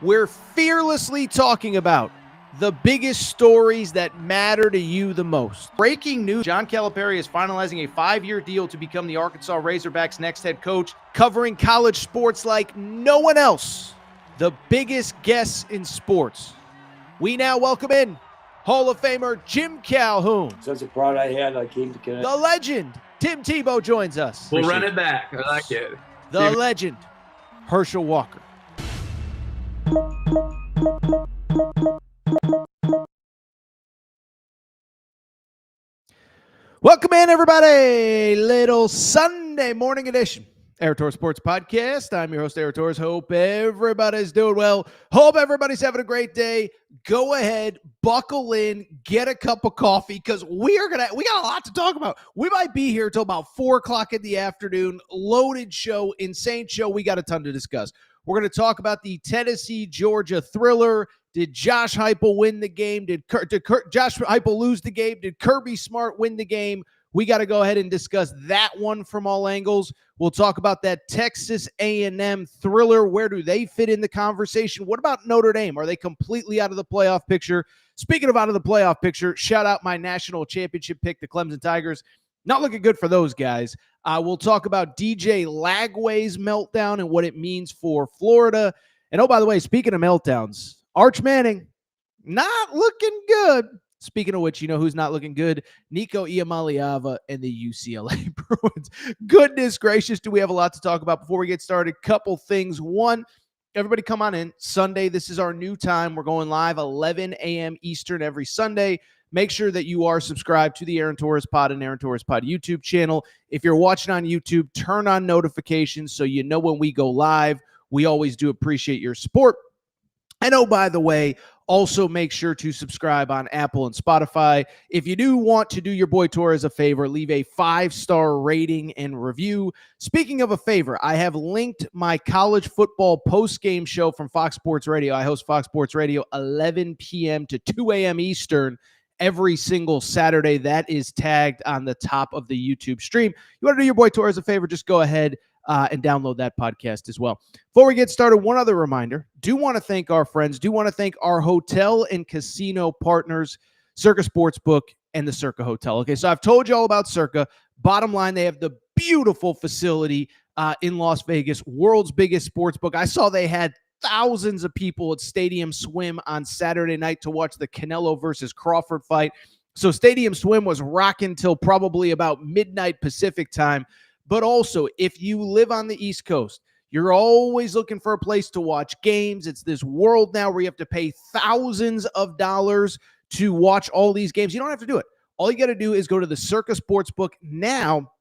We're fearlessly talking about the biggest stories that matter to you the most. Breaking news, John Calipari is finalizing a 5-year deal to become the Arkansas Razorbacks' next head coach, covering college sports like no one else. The biggest guests in sports. We now welcome in Hall of Famer Jim Calhoun. Such a pride I had, I came to connect. The legend, Tim Tebow, joins us. We'll run it back. I like it. The legend, Herschel Walker. Welcome in, everybody. Little Sunday morning edition, Air Torres Sports Podcast. I'm your host, Air Torres. Hope everybody's doing well. Hope everybody's having a great day. Go ahead, buckle in, get a cup of coffee, because we got a lot to talk about. We might be here till about 4 o'clock in the afternoon. Loaded show, insane show. We got a ton to discuss. We're going to talk about the Tennessee-Georgia thriller. Did Josh Heupel win the game? Did Josh Heupel lose the game? Did Kirby Smart win the game? We got to go ahead and discuss that one from all angles. We'll talk about that Texas A&M thriller. Where do they fit in the conversation? What about Notre Dame? Are they completely out of the playoff picture? Speaking of out of the playoff picture, shout out my national championship pick, the Clemson Tigers. Not looking good for those guys. We'll talk about DJ Lagway's meltdown and what it means for Florida. And oh, by the way, speaking of meltdowns, Arch Manning, not looking good. Speaking of which, you know who's not looking good? Nico, Iamaleava, and the UCLA Bruins. Goodness gracious, do we have a lot to talk about before we get started? Couple things. One, everybody come on in. Sunday, this is our new time. We're going live 11 a.m. Eastern every Sunday. Make sure that you are subscribed to the Aaron Torres Pod and Aaron Torres Pod YouTube channel. If you're watching on YouTube, turn on notifications so you know when we go live. We always do appreciate your support. And oh, by the way, also make sure to subscribe on Apple and Spotify. If you do want to do your boy Torres a favor, leave a 5-star rating and review. Speaking of a favor, I have linked my college football post-game show from Fox Sports Radio. I host Fox Sports Radio 11 p.m. to 2 a.m. Eastern every single Saturday. That is tagged on the top of the YouTube stream. You want to do your boy Torres a favor, just go ahead and download that podcast as well. Before we get started, one other reminder. Do want to thank our friends. Do want to thank our hotel and casino partners, Circa Sportsbook and the Circa Hotel. Okay, so I've told you all about Circa. Bottom line, they have the beautiful facility in Las Vegas, world's biggest sportsbook. I saw they had thousands of people at Stadium Swim on Saturday night to watch the Canelo versus Crawford fight. So Stadium Swim was rocking till probably about midnight Pacific time. But also, if you live on the East Coast, you're always looking for a place to watch games. It's this world now where you have to pay thousands of dollars to watch all these games. You don't have to do it. All you got to do is go to the Circa Sportsbook. Now,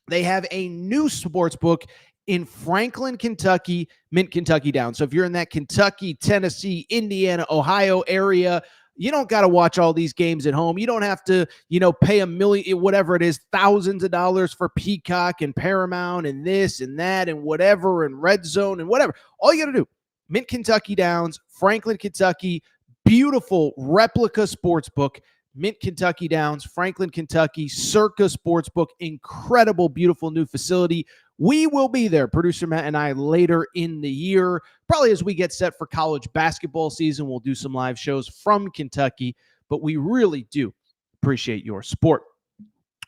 they have a new sportsbook in Franklin, Kentucky, Mint Kentucky Downs. So if you're in that Kentucky, Tennessee, Indiana, Ohio area, you don't got to watch all these games at home. You don't have to, pay $1 million, whatever it is, thousands of dollars for Peacock and Paramount and this and that and whatever and Red Zone and whatever. All you got to do, Mint Kentucky Downs, Franklin, Kentucky, beautiful replica sportsbook. Mint Kentucky Downs, Franklin, Kentucky, Circa Sportsbook, incredible, beautiful new facility. We will be there, producer Matt and I, later in the year, probably as we get set for college basketball season. We'll do some live shows from Kentucky, but we really do appreciate your support.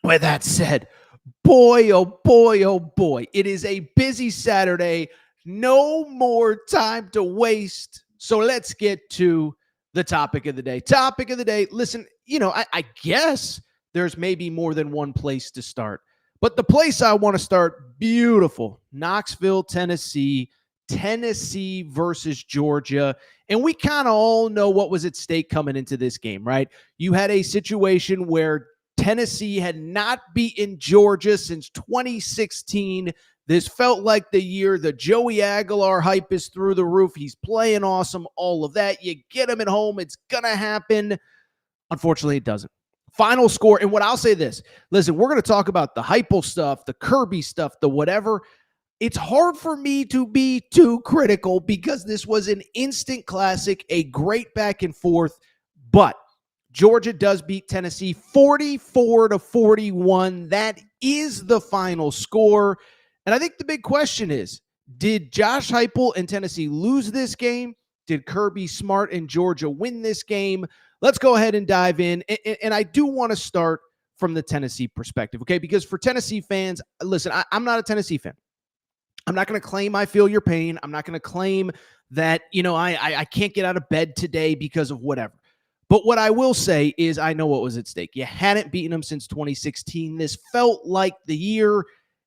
With that said, boy, oh boy, oh boy, it is a busy Saturday. No more time to waste. So let's get to the topic of the day. Topic of the day, listen, I guess there's maybe more than one place to start. But the place I want to start, beautiful, Knoxville, Tennessee versus Georgia. And we kind of all know what was at stake coming into this game, right? You had a situation where Tennessee had not beaten Georgia since 2016. This felt like the year the Joey Aguilar hype is through the roof. He's playing awesome, all of that. You get him at home, it's going to happen. Unfortunately, it doesn't. Final score, and what I'll say this, listen, we're going to talk about the Heupel stuff, the Kirby stuff, the whatever. It's hard for me to be too critical because this was an instant classic, a great back and forth, but Georgia does beat Tennessee 44-41. That is the final score. And I think the big question is, did Josh Heupel and Tennessee lose this game? Did Kirby Smart and Georgia win this game? Let's go ahead and dive in. And I do want to start from the Tennessee perspective, okay? Because for Tennessee fans, listen, I'm not a Tennessee fan. I'm not going to claim I feel your pain. I'm not going to claim that, I can't get out of bed today because of whatever. But what I will say is I know what was at stake. You hadn't beaten them since 2016. This felt like the year,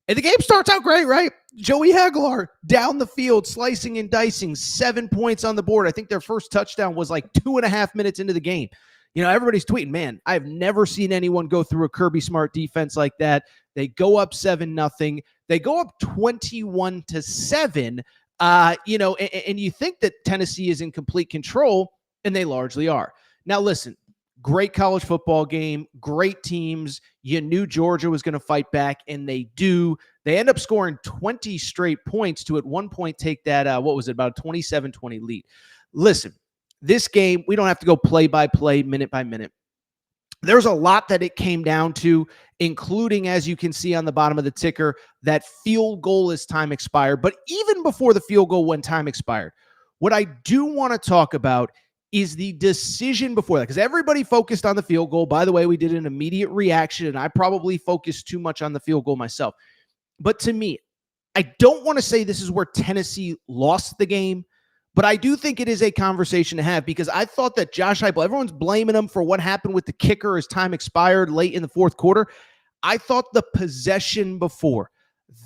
and the game starts out great, right? Joey Aguilar down the field, slicing and dicing, 7 points on the board. I think their first touchdown was like 2.5 minutes into the game. Everybody's tweeting, man, I've never seen anyone go through a Kirby Smart defense like that. They go up 7-0. They go up 21-7. And you think that Tennessee is in complete control, and they largely are. Now, listen, great college football game, great teams. You knew Georgia was going to fight back, and they do. They end up scoring 20 straight points to at one point take that, about a 27-20 lead. Listen, this game, we don't have to go play by play, minute by minute. There's a lot that it came down to, including, as you can see on the bottom of the ticker, that field goal as time expired. But even before the field goal when time expired, what I do want to talk about is the decision before that, because everybody focused on the field goal. By the way, we did an immediate reaction, and I probably focused too much on the field goal myself. But to me, I don't want to say this is where Tennessee lost the game, but I do think it is a conversation to have, because I thought that Josh Heupel, everyone's blaming him for what happened with the kicker as time expired late in the fourth quarter. I thought the possession before,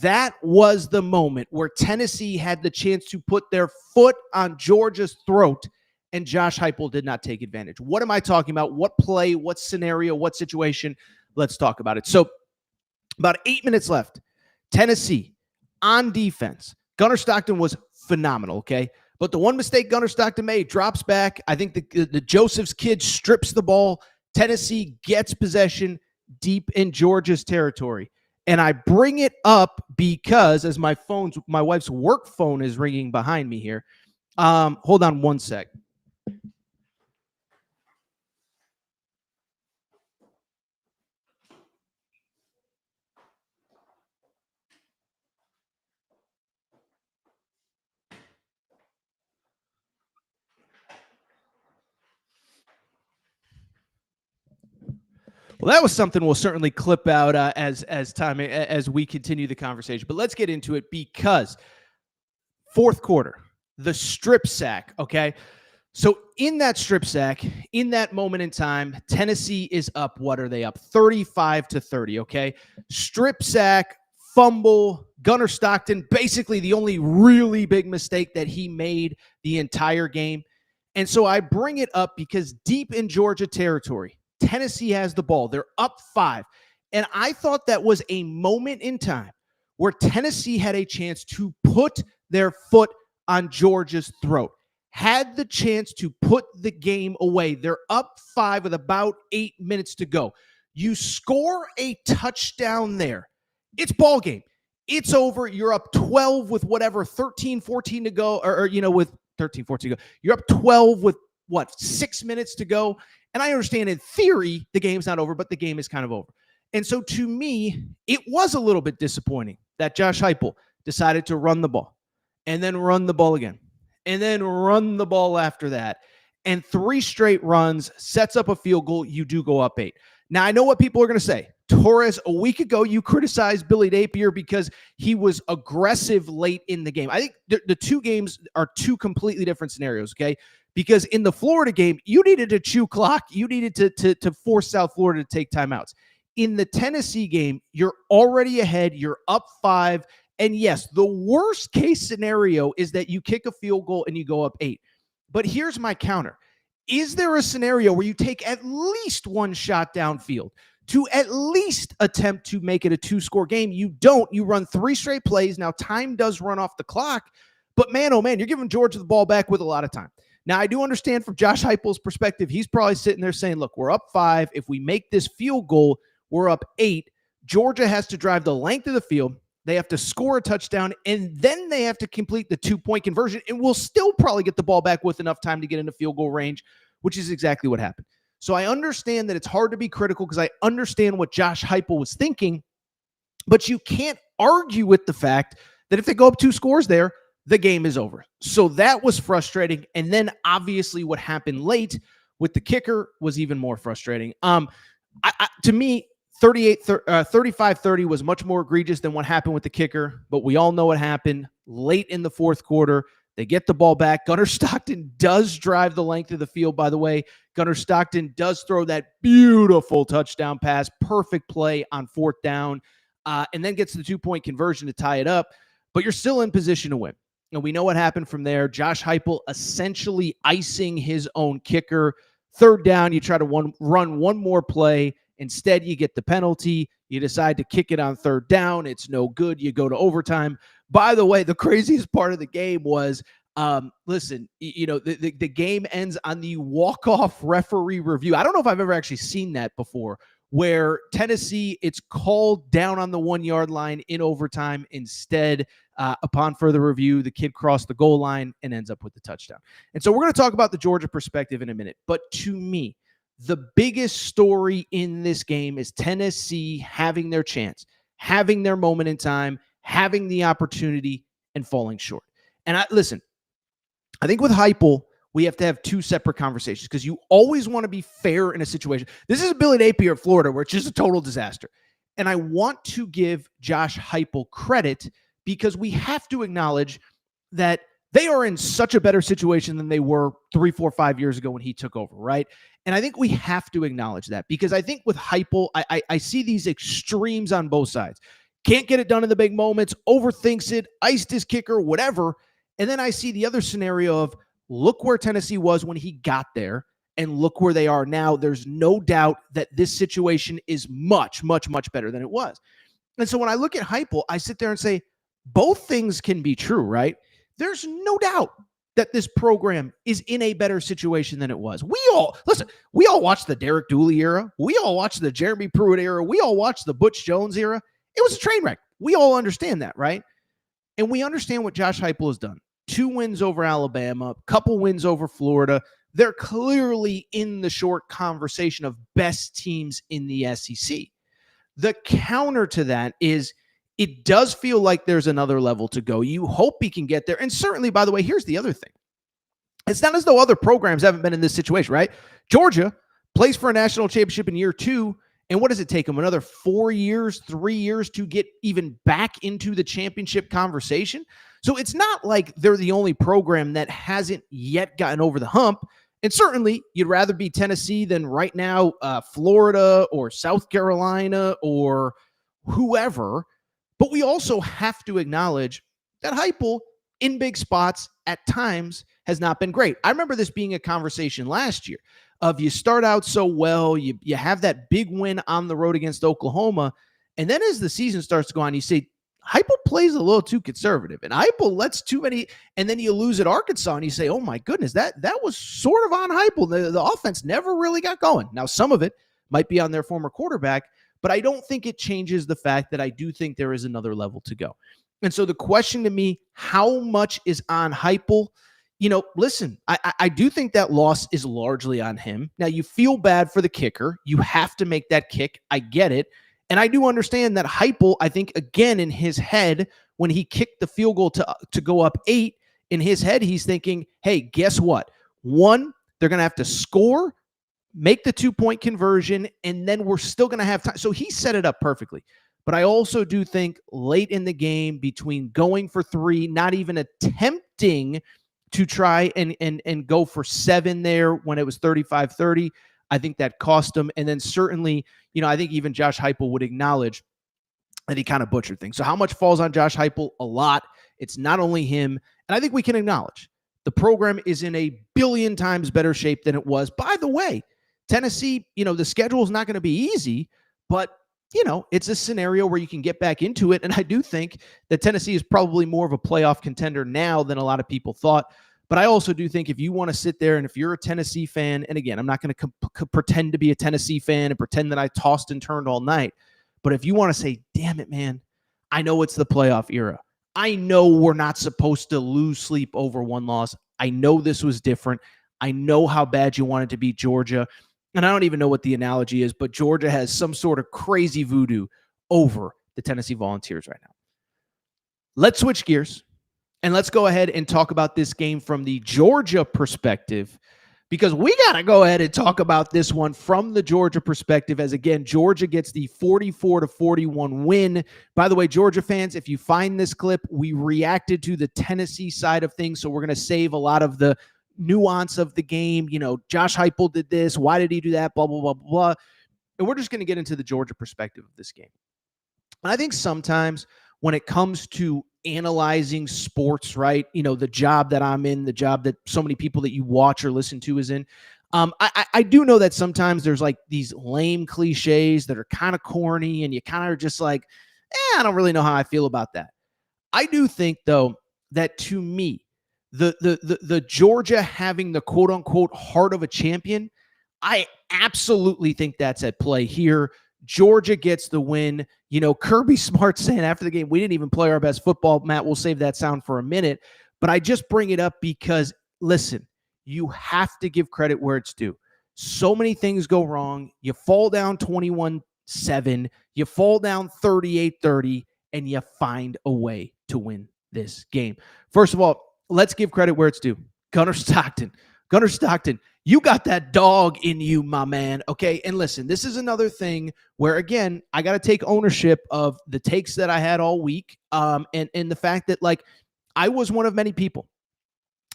that was the moment where Tennessee had the chance to put their foot on Georgia's throat, and Josh Heupel did not take advantage. What am I talking about? What play, what scenario, what situation? Let's talk about it. So about 8 minutes left. Tennessee on defense. Gunnar Stockton was phenomenal, okay? But the one mistake Gunnar Stockton made, drops back. I think the Joseph's kid strips the ball. Tennessee gets possession deep in Georgia's territory. And I bring it up because as my wife's work phone is ringing behind me here. Hold on one sec. Well, that was something we'll certainly clip out as we continue the conversation. But let's get into it, because fourth quarter, the strip sack, okay? So in that strip sack, in that moment in time, Tennessee is up. What are they up? 35-30, okay? Strip sack, fumble, Gunnar Stockton, basically the only really big mistake that he made the entire game. And so I bring it up because deep in Georgia territory, Tennessee has the ball. They're up 5. And I thought that was a moment in time where Tennessee had a chance to put their foot on Georgia's throat, had the chance to put the game away. They're up 5 with about 8 minutes to go. You score a touchdown there. It's ball game. It's over. You're up 12 with 13, 14 to go, with 13, 14 to go. You're up 12 with 6 minutes to go. And I understand in theory, the game's not over, but the game is kind of over. And so to me, it was a little bit disappointing that Josh Heupel decided to run the ball and then run the ball again and then run the ball after that. And 3 straight runs sets up a field goal. You do go up 8. Now, I know what people are going to say. Torres, a week ago, you criticized Billy Napier because he was aggressive late in the game. I think the two games are two completely different scenarios, okay? Because in the Florida game, you needed to chew clock. You needed to force South Florida to take timeouts. In the Tennessee game, you're already ahead. You're up 5. And yes, the worst case scenario is that you kick a field goal and you go up 8. But here's my counter. Is there a scenario where you take at least one shot downfield to at least attempt to make it a 2-score game? You don't. You run 3 straight plays. Now, time does run off the clock. But man, oh man, you're giving Georgia the ball back with a lot of time. Now, I do understand from Josh Heupel's perspective, he's probably sitting there saying, look, we're up 5. If we make this field goal, we're up 8. Georgia has to drive the length of the field. They have to score a touchdown, and then they have to complete the 2-point conversion, and we'll still probably get the ball back with enough time to get into field goal range, which is exactly what happened. So I understand that it's hard to be critical because I understand what Josh Heupel was thinking, but you can't argue with the fact that if they go up 2 scores there, the game is over. So that was frustrating. And then obviously what happened late with the kicker was even more frustrating. To me, 35-30 was much more egregious than what happened with the kicker, but we all know what happened late in the fourth quarter. They get the ball back. Gunnar Stockton does drive the length of the field, by the way. Gunnar Stockton does throw that beautiful touchdown pass, perfect play on fourth down, and then gets the 2-point conversion to tie it up, but you're still in position to win. And we know what happened from there. Josh Heupel essentially icing his own kicker. Third down, you try to run one more play. Instead, you get the penalty. You decide to kick it on third down. It's no good. You go to overtime. By the way, the craziest part of the game was, listen, the game ends on the walk-off referee review. I don't know if I've ever actually seen that before, where Tennessee, it's called down on the 1-yard line in overtime. Instead, upon further review, the kid crossed the goal line and ends up with the touchdown. And so we're going to talk about the Georgia perspective in a minute. But to me, the biggest story in this game is Tennessee having their chance, having their moment in time, having the opportunity, and falling short. And I think with Heupel, we have to have two separate conversations because you always want to be fair in a situation. This is Billy Napier of Florida, where it's just a total disaster. And I want to give Josh Heupel credit because we have to acknowledge that they are in such a better situation than they were 3, 4, 5 years ago when he took over, right? And I think we have to acknowledge that because I think with Heupel, I see these extremes on both sides. Can't get it done in the big moments, overthinks it, iced his kicker, whatever. And then I see the other scenario of look where Tennessee was when he got there and look where they are now. There's no doubt that this situation is much, much, much better than it was. And so when I look at Heupel, I sit there and say, both things can be true, right? There's no doubt that this program is in a better situation than it was. We all watched the Derek Dooley era. We all watched the Jeremy Pruitt era. We all watched the Butch Jones era. It was a train wreck. We all understand that, right? And we understand what Josh Heupel has done. 2 wins over Alabama, a couple wins over Florida. They're clearly in the short conversation of best teams in the SEC. The counter to that is it does feel like there's another level to go. You hope he can get there. And certainly, by the way, here's the other thing. It's not as though other programs haven't been in this situation, right? Georgia plays for a national championship in year 2. And what does it take them? Another 4 years, 3 years to get even back into the championship conversation? So it's not like they're the only program that hasn't yet gotten over the hump. And certainly you'd rather be Tennessee than right now Florida or South Carolina or whoever. But we also have to acknowledge that Heupel in big spots at times has not been great. I remember this being a conversation last year of you start out so well, you have that big win on the road against Oklahoma, and then as the season starts to go on, you say, Heupel plays a little too conservative, and Heupel lets too many, and then you lose at Arkansas, and you say, oh my goodness, that was sort of on Heupel. The offense never really got going. Now, some of it might be on their former quarterback, but I don't think it changes the fact that I do think there is another level to go. And so the question to me, how much is on Heupel? Listen, I do think that loss is largely on him. Now, you feel bad for the kicker. You have to make that kick. I get it. And I do understand that Heupel, I think, again, in his head, when he kicked the field goal to go up 8, in his head, he's thinking, hey, guess what? 1, they're going to have to score, make the 2-point conversion, and then we're still going to have time. So he set it up perfectly. But I also do think late in the game, between going for 3, not even attempting to try and go for 7 there when it was 35-30, I think that cost him. And then certainly, I think even Josh Heupel would acknowledge that he kind of butchered things. So how much falls on Josh Heupel? A lot. It's not only him. And I think we can acknowledge the program is in a billion times better shape than it was. By the way, Tennessee, the schedule is not going to be easy, but it's a scenario where you can get back into it. And I do think that Tennessee is probably more of a playoff contender now than a lot of people thought. But I also do think if you want to sit there and if you're a Tennessee fan, and again, I'm not going to pretend to be a Tennessee fan and pretend that I tossed and turned all night. But if you want to say, damn it, man, I know it's the playoff era. I know we're not supposed to lose sleep over one loss. I know this was different. I know how bad you wanted to beat Georgia. And I don't even know what the analogy is, but Georgia has some sort of crazy voodoo over the Tennessee Volunteers right now. Let's switch gears And let's go ahead and talk about this game from the Georgia perspective, because we got to go ahead and talk about this one from the Georgia perspective, as again, Georgia gets the 44-41 win. By the way, Georgia fans, if you find this clip, we reacted to the Tennessee side of things, so we're going to save a lot of the nuance of the game. You know, Josh Heupel did this. Why did he do that? Blah, blah, blah, blah. And we're just going to get into the Georgia perspective of this game. And I think sometimes when it comes to analyzing sports, right? You know, the job that I'm in, the job that so many people that you watch or listen to is in. I do know that sometimes there's like these lame cliches that are kind of corny and you kind of are just like, I don't really know how I feel about that. I do think, though, that to me, the Georgia having the quote unquote heart of a champion, I absolutely think that's at play here. Georgia gets the win. You know, Kirby Smart saying after the game, we didn't even play our best football. Matt, we'll save that sound for a minute. But I just bring it up because, listen, you have to give credit where it's due. So many things go wrong. You fall down 21-7. You fall down 38-30, and you find a way to win this game. First of all, let's give credit where it's due. Gunnar Stockton, you got that dog in you, my man. Okay. And listen, this is another thing where, again, I got to take ownership of the takes that I had all week. And the fact that, like, I was one of many people.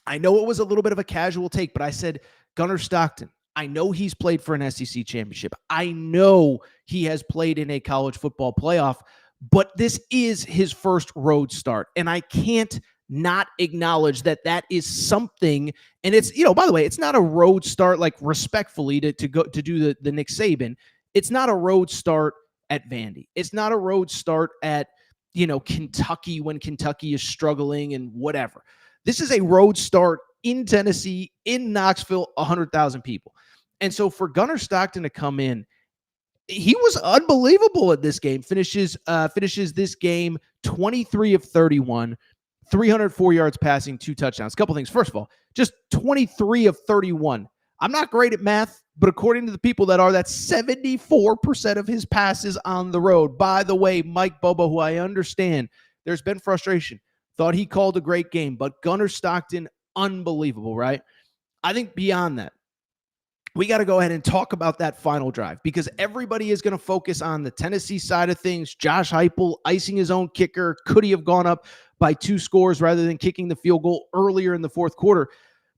I know it was a little bit of a casual take, but I said, Gunnar Stockton, I know he's played for an SEC championship. I know he has played in a college football playoff, but this is his first road start. And I can't not acknowledge that that is something. And it's, you know, by the way, it's not a road start, like, respectfully to go to do the Nick Saban. It's not a road start at Vandy. It's not a road start at, you know, Kentucky when Kentucky is struggling and whatever. This is a road start in Tennessee, in Knoxville, 100,000 people. And so for Gunnar Stockton to come in, he was unbelievable at this game. Finishes this game 23 of 31, 304 yards passing, 2 touchdowns. A couple things. First of all, just 23 of 31. I'm not great at math, but according to the people that are, that's 74% of his passes on the road. By the way, Mike Bobo, who I understand there's been frustration, thought he called a great game, but Gunnar Stockton, unbelievable, right? I think beyond that, we got to go ahead and talk about that final drive, because everybody is going to focus on the Tennessee side of things. Josh Heupel icing his own kicker. Could he have gone up by 2 scores rather than kicking the field goal earlier in the fourth quarter?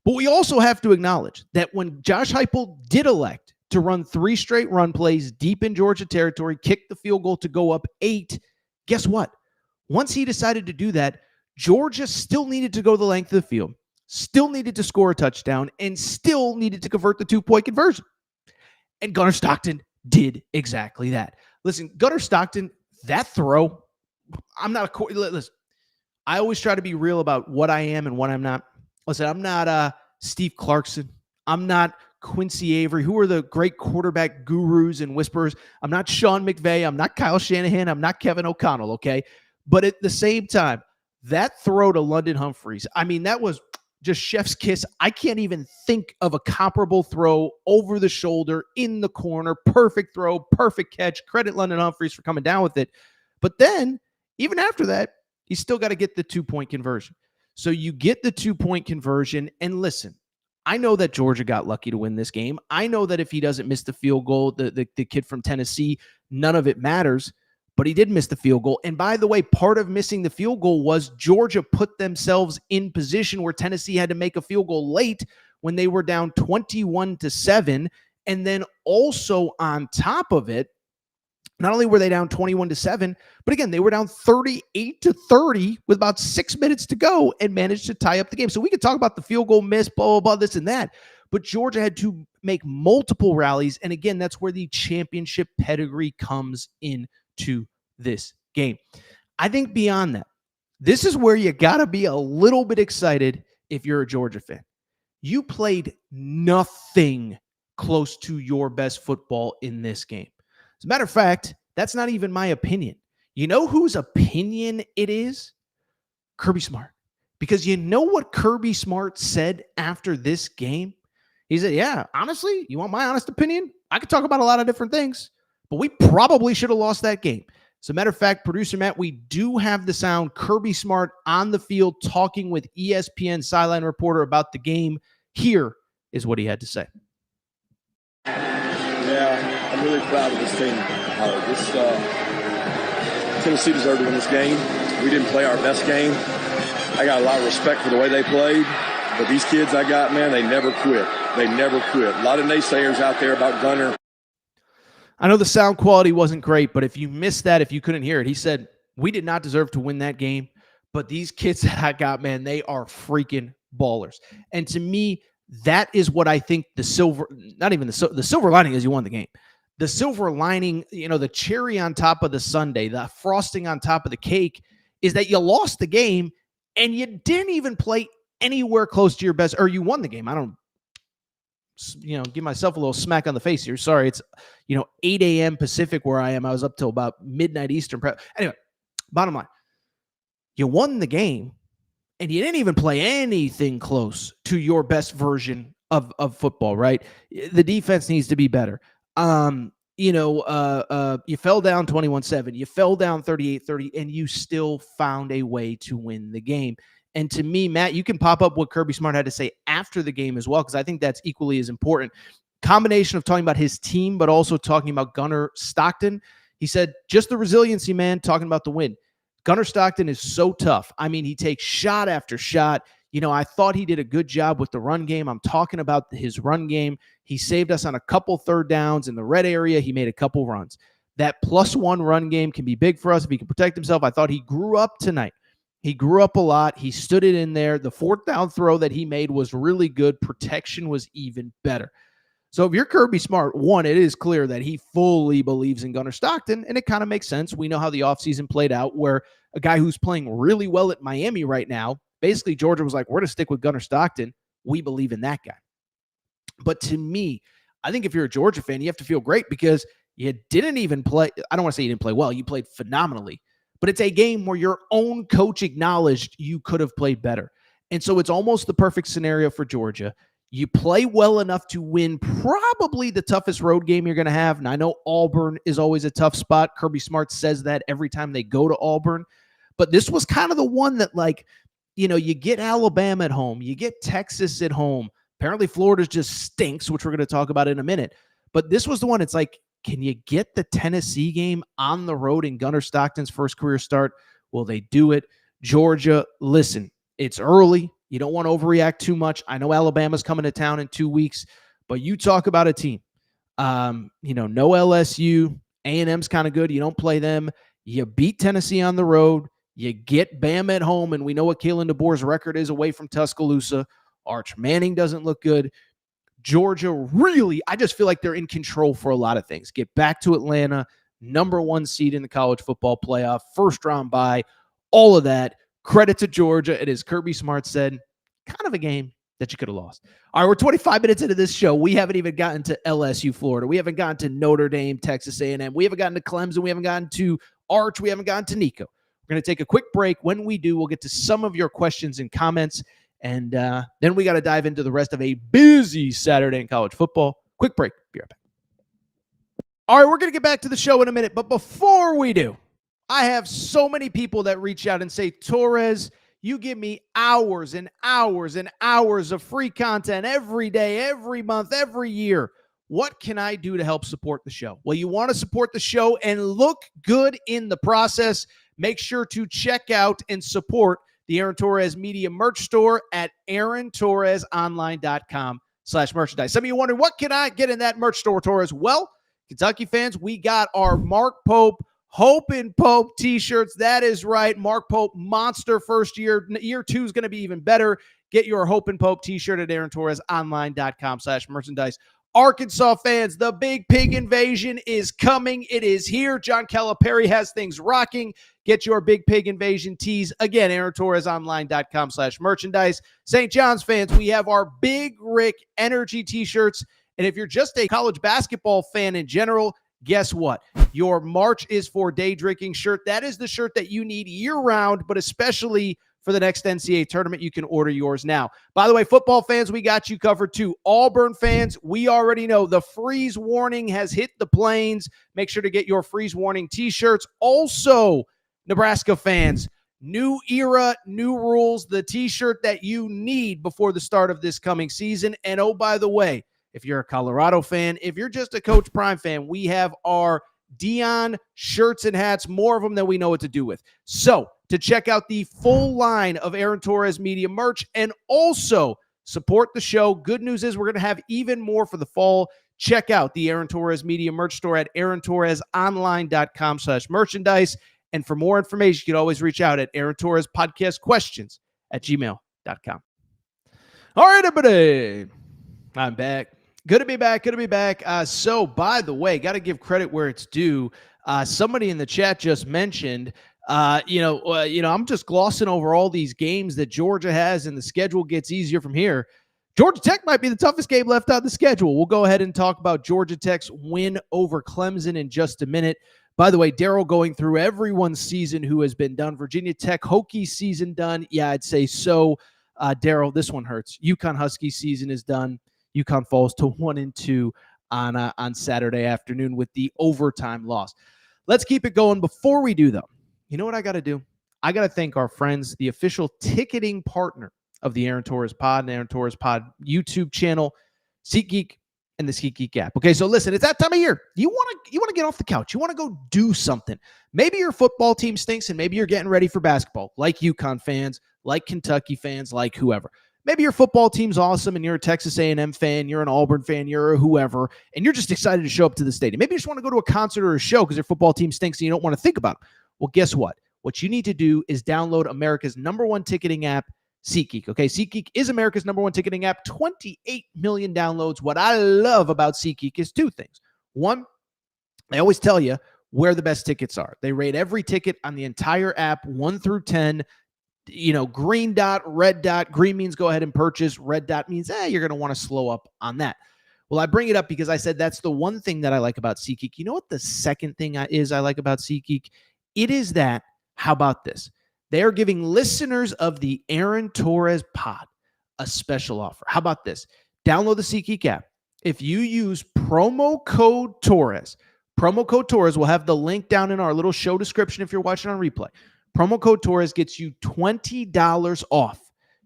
But we also have to acknowledge that when Josh Heupel did elect to run 3 straight run plays deep in Georgia territory, kick the field goal to go up 8, guess what? Once he decided to do that, Georgia still needed to go the length of the field, still needed to score a touchdown, and still needed to convert the 2-point conversion. And Gunnar Stockton did exactly that. Listen, Gunnar Stockton, that throw, listen, I always try to be real about what I am and what I'm not. Listen, I'm not Steve Clarkson. I'm not Quincy Avery, who are the great quarterback gurus and whisperers. I'm not Sean McVay. I'm not Kyle Shanahan. I'm not Kevin O'Connell, okay? But at the same time, that throw to London Humphreys, I mean, that was just chef's kiss. I can't even think of a comparable throw over the shoulder, in the corner, perfect throw, perfect catch. Credit London Humphreys for coming down with it. But then, even after that, you still got to get the 2-point conversion. So you get the 2-point conversion, and listen, I know that Georgia got lucky to win this game. I know that if he doesn't miss the field goal, the kid from Tennessee, none of it matters. But he did miss the field goal. And by the way, part of missing the field goal was Georgia put themselves in position where Tennessee had to make a field goal late when they were down 21-7. And then also on top of it, not only were they down 21-7, but again, they were down 38-30 with about 6 minutes to go and managed to tie up the game. So we could talk about the field goal miss, blah, blah, blah, this and that. But Georgia had to make multiple rallies. And again, that's where the championship pedigree comes into this game. I think beyond that, this is where you got to be a little bit excited if you're a Georgia fan. You played nothing close to your best football in this game. As a matter of fact, that's not even my opinion. You know whose opinion it is? Kirby Smart. Because you know what Kirby Smart said after this game? He said, yeah, honestly, you want my honest opinion? I could talk about a lot of different things, but we probably should have lost that game. As a matter of fact, producer Matt, we do have the sound. Kirby Smart on the field talking with ESPN sideline reporter about the game. Here is what he had to say. Yeah, I'm really proud of this team. Tennessee deserved to win this game. We didn't play our best game. I got a lot of respect for the way they played. But these kids I got, man, they never quit. They never quit. A lot of naysayers out there about Gunner. I know the sound quality wasn't great, but if you missed that, if you couldn't hear it, he said, we did not deserve to win that game, but these kids that I got, man, they are freaking ballers. And to me, that is what I think the silver lining is you won the game. The silver lining, the cherry on top of the sundae, the frosting on top of the cake is that you lost the game and you didn't even play anywhere close to your best, or you won the game. I don't, give myself a little smack on the face here. Sorry. It's, 8 a.m. Pacific where I am. I was up till about midnight Eastern. Anyway, bottom line, you won the game and you didn't even play anything close to your best version of football, right? The defense needs to be better. You fell down 21-7, you fell down 38-30, and you still found a way to win the game. And to me, Matt, you can pop up what Kirby Smart had to say after the game as well, because I think that's equally as important. Combination of talking about his team, but also talking about Gunner Stockton. He said, just the resiliency, man, talking about the win. Gunner Stockton is so tough. I mean, he takes shot after shot. I thought he did a good job with the run game. I'm talking about his run game. He saved us on a couple third downs in the red area. He made a couple runs. That +1 run game can be big for us if he can protect himself. I thought he grew up tonight. He grew up a lot. He stood it in there. The 4th down throw that he made was really good. Protection was even better. So if you're Kirby Smart, one, it is clear that he fully believes in Gunner Stockton, and it kind of makes sense. We know how the offseason played out, where a guy who's playing really well at Miami right now, basically Georgia was like, we're going to stick with Gunner Stockton. We believe in that guy. But to me, I think if you're a Georgia fan, you have to feel great because you didn't even play. I don't want to say you didn't play well. You played phenomenally. But it's a game where your own coach acknowledged you could have played better. And so it's almost the perfect scenario for Georgia. You play well enough to win probably the toughest road game you're going to have. And I know Auburn is always a tough spot. Kirby Smart says that every time they go to Auburn. But this was kind of the one that, you get Alabama at home. You get Texas at home. Apparently Florida just stinks, which we're going to talk about in a minute. But this was the one, it's like, can you get the Tennessee game on the road in Gunner Stockton's first career start? Will they do it? Georgia, listen, it's early. You don't want to overreact too much. I know Alabama's coming to town in 2 weeks, but you talk about a team. No LSU. A&M's kind of good. You don't play them. You beat Tennessee on the road. You get Bama at home, and we know what Kalen DeBoer's record is away from Tuscaloosa. Arch Manning doesn't look good. Georgia really, I just feel like they're in control for a lot of things. Get back to Atlanta, #1 seed in the college football playoff, first round bye, all of that. Credit to Georgia. It is, Kirby Smart said, kind of a game that you could have lost. All right, we're 25 minutes into this show. We haven't even gotten to LSU, Florida. We haven't gotten to Notre Dame, Texas A&M. We haven't gotten to Clemson. We haven't gotten to Arch. We haven't gotten to Nico. We're going to take a quick break. When we do, we'll get to some of your questions and comments. And then we got to dive into the rest of a busy Saturday in college football. Quick break. Be right back. All right, we're going to get back to the show in a minute. But before we do, I have so many people that reach out and say, Torres, you give me hours and hours and hours of free content every day, every month, every year. What can I do to help support the show? Well, you want to support the show and look good in the process. Make sure to check out and support the Aaron Torres Media merch store at aarontorresonline.com/merchandise. Some of you wondering, what can I get in that merch store, Torres? Well, Kentucky fans, we got our Mark Pope Hope and Pope t-shirts. That is right. Mark Pope, monster first year. Year 2 is going to be even better. Get your Hope and Pope t-shirt at aarontorresonline.com/merchandise. Arkansas fans, the Big Pig Invasion is coming. It is here. John Calipari has things rocking. Get your Big Pig Invasion tees. Again, aarontorresonline.com/merchandise. St. John's fans, we have our Big Rick Energy t-shirts. And if you're just a college basketball fan in general, guess what? Your March is for Day Drinking shirt. That is the shirt that you need year-round, but especially for the next NCAA tournament. You can order yours now. By the way, football fans, we got you covered too. Auburn fans, we already know the freeze warning has hit the plains. Make sure to get your freeze warning t-shirts. Also, Nebraska fans, new era, new rules, the t-shirt that you need before the start of this coming season. And oh, by the way, if you're a Colorado fan, if you're just a Coach Prime fan, we have our Dion shirts and hats, more of them than we know what to do with. So to check out the full line of Aaron Torres media merch and also support the show, good news is we're going to have even more for the fall. Check out the Aaron Torres media merch store at aarontorresonline.com/merchandise. And for more information, you can always reach out at Aaron Torres Podcast Questions at gmail.com. All right, everybody. I'm back. Good to be back. So, by the way, got to give credit where it's due. Somebody in the chat just mentioned, I'm just glossing over all these games that Georgia has, and the schedule gets easier from here. Georgia Tech might be the toughest game left on the schedule. We'll go ahead and talk about Georgia Tech's win over Clemson in just a minute. By the way, Daryl going through everyone's season who has been done. Virginia Tech Hokie season done. Yeah, I'd say so. Daryl, this one hurts. UConn Husky season is done. UConn falls to 1-2 on Saturday afternoon with the overtime loss. Let's keep it going. Before we do, though, you know what I got to do? I got to thank our friends, the official ticketing partner of the Aaron Torres Pod and Aaron Torres Pod YouTube channel, SeatGeek and the SeatGeek app. Okay, so listen, it's that time of year. You want to get off the couch. You want to go do something. Maybe your football team stinks, and maybe you're getting ready for basketball, like UConn fans, like Kentucky fans, like whoever. Maybe your football team's awesome and you're a Texas A&M fan, you're an Auburn fan, you're a whoever, and you're just excited to show up to the stadium. Maybe you just want to go to a concert or a show because your football team stinks and you don't want to think about it. Well, guess what? What you need to do is download America's #1 ticketing app, SeatGeek. Okay, SeatGeek is America's #1 ticketing app, 28 million downloads. What I love about SeatGeek is two things. One, they always tell you where the best tickets are. They rate every ticket on the entire app, 1 through 10. Green dot, red dot. Green means go ahead and purchase. Red dot means, you're going to want to slow up on that. Well, I bring it up because I said that's the one thing that I like about SeatGeek. You know what the second thing I like about SeatGeek? It is that, how about this? They are giving listeners of the Aaron Torres Pod a special offer. How about this? Download the SeatGeek app. If you use promo code Torres will have the link down in our little show description if you're watching on replay. Promo code Torres gets you $20 off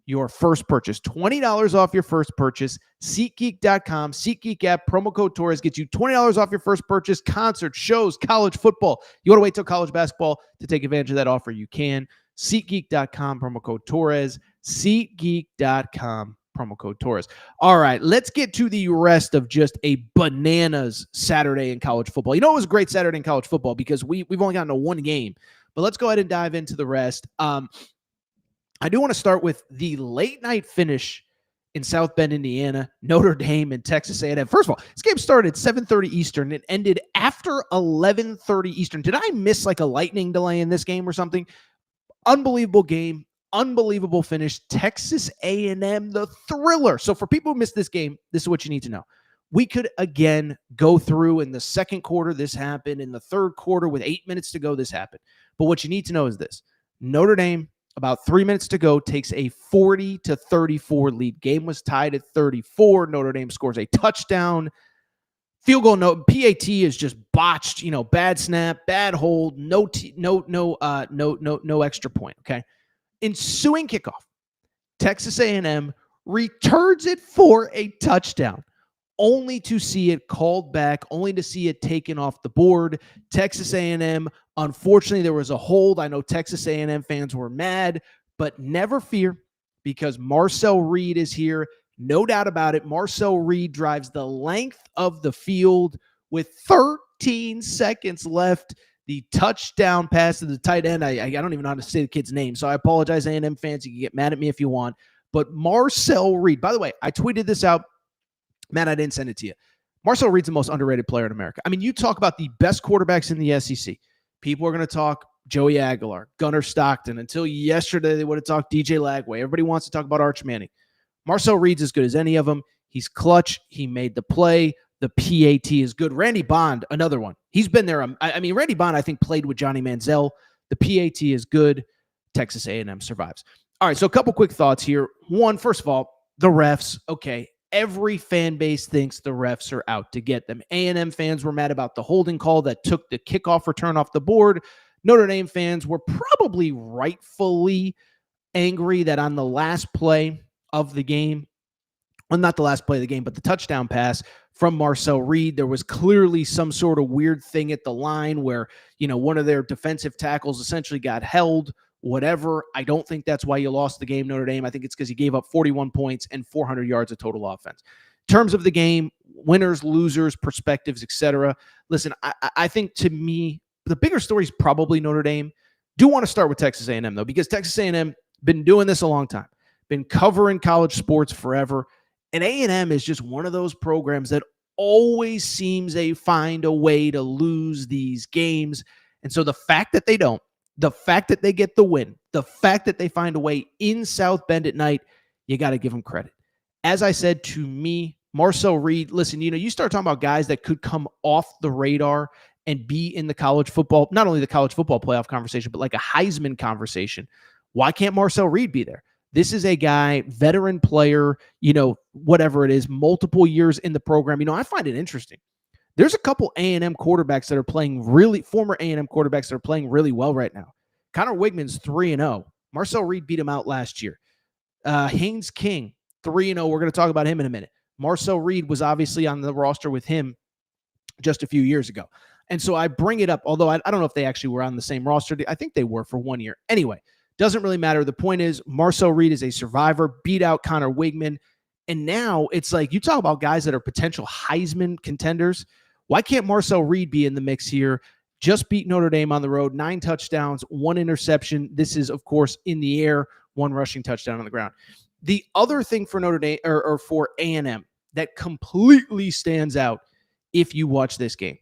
your first purchase. $20 off your first purchase. SeatGeek.com, SeatGeek app, promo code Torres gets you $20 off your first purchase. Concerts, shows, college football. You want to wait till college basketball to take advantage of that offer? You can. SeatGeek.com, promo code Torres. SeatGeek.com, promo code Torres. All right, let's get to the rest of just a bananas Saturday in college football. You know, it was a great Saturday in college football because we've only gotten to one game. But let's go ahead and dive into the rest. I do want to start with the late night finish in South Bend, Indiana, Notre Dame and Texas A&M. First of all, this game started at 7:30 Eastern. It ended after 11:30 Eastern. Did I miss like a lightning delay in this game or something? Unbelievable game. Unbelievable finish. Texas A&M, the thriller. So for people who missed this game, this is what you need to know. We could, again, go through in the second quarter, this happened. In the third quarter, with 8 minutes to go, this happened. But what you need to know is this. Notre Dame, about 3 minutes to go, takes a 40-34 lead. Game was tied at 34. Notre Dame scores a touchdown. Field goal, no, PAT is just botched, bad snap, bad hold, no extra point, okay? Ensuing kickoff, Texas A&M returns it for a touchdown, only to see it called back, only to see it taken off the board. Texas A&M, unfortunately, there was a hold. I know Texas A&M fans were mad, but never fear because Marcel Reed is here. No doubt about it. Marcel Reed drives the length of the field with 13 seconds left. The touchdown pass to the tight end. I don't even know how to say the kid's name, so I apologize, A&M fans. You can get mad at me if you want. But Marcel Reed, by the way, I tweeted this out. Matt, I didn't send it to you. Marcel Reed's the most underrated player in America. I mean, you talk about the best quarterbacks in the SEC. People are going to talk Joey Aguilar, Gunnar Stockton. Until yesterday, they would have talked DJ Lagway. Everybody wants to talk about Arch Manning. Marcel Reed's as good as any of them. He's clutch. He made the play. The PAT is good. Randy Bond, another one. He's been there. Randy Bond, I think, played with Johnny Manziel. The PAT is good. Texas A&M survives. All right, so a couple quick thoughts here. One, first of all, the refs. Okay, every fan base thinks the refs are out to get them. A&M fans were mad about the holding call that took the kickoff return off the board. Notre Dame fans were probably rightfully angry that on the last play of the game, well, not the last play of the game, but the touchdown pass from Marcel Reed, there was clearly some sort of weird thing at the line where, one of their defensive tackles essentially got held, whatever. I don't think that's why you lost the game, Notre Dame. I think it's because you gave up 41 points and 400 yards of total offense. In terms of the game, winners, losers, perspectives, etc. Listen, I think to me, the bigger story is probably Notre Dame. Do want to start with Texas A&M, though, because Texas A&M been doing this a long time, been covering college sports forever. And A&M is just one of those programs that always seems to find a way to lose these games. And so the fact that they don't, the fact that they get the win, the fact that they find a way in South Bend at night, you got to give them credit. As I said, to me, Marcel Reed, listen, you start talking about guys that could come off the radar and be in the college football, not only the college football playoff conversation, but like a Heisman conversation. Why can't Marcel Reed be there? This is a guy, veteran player, whatever it is, multiple years in the program. I find it interesting. There's a couple A&M quarterbacks that are playing former A&M quarterbacks that are playing really well right now. Connor Wigman's 3-0. Marcel Reed beat him out last year. Haynes King, 3-0. We're going to talk about him in a minute. Marcel Reed was obviously on the roster with him just a few years ago. And so I bring it up, although I don't know if they actually were on the same roster. I think they were for 1 year. Anyway, doesn't really matter. The point is, Marcel Reed is a survivor, beat out Connor Wigman. And now it's like, you talk about guys that are potential Heisman contenders. Why can't Marcel Reed be in the mix here? Just beat Notre Dame on the road, 9 touchdowns, 1 interception. This is, of course, in the air, 1 rushing touchdown on the ground. The other thing for Notre Dame or for A&M that completely stands out if you watch this game,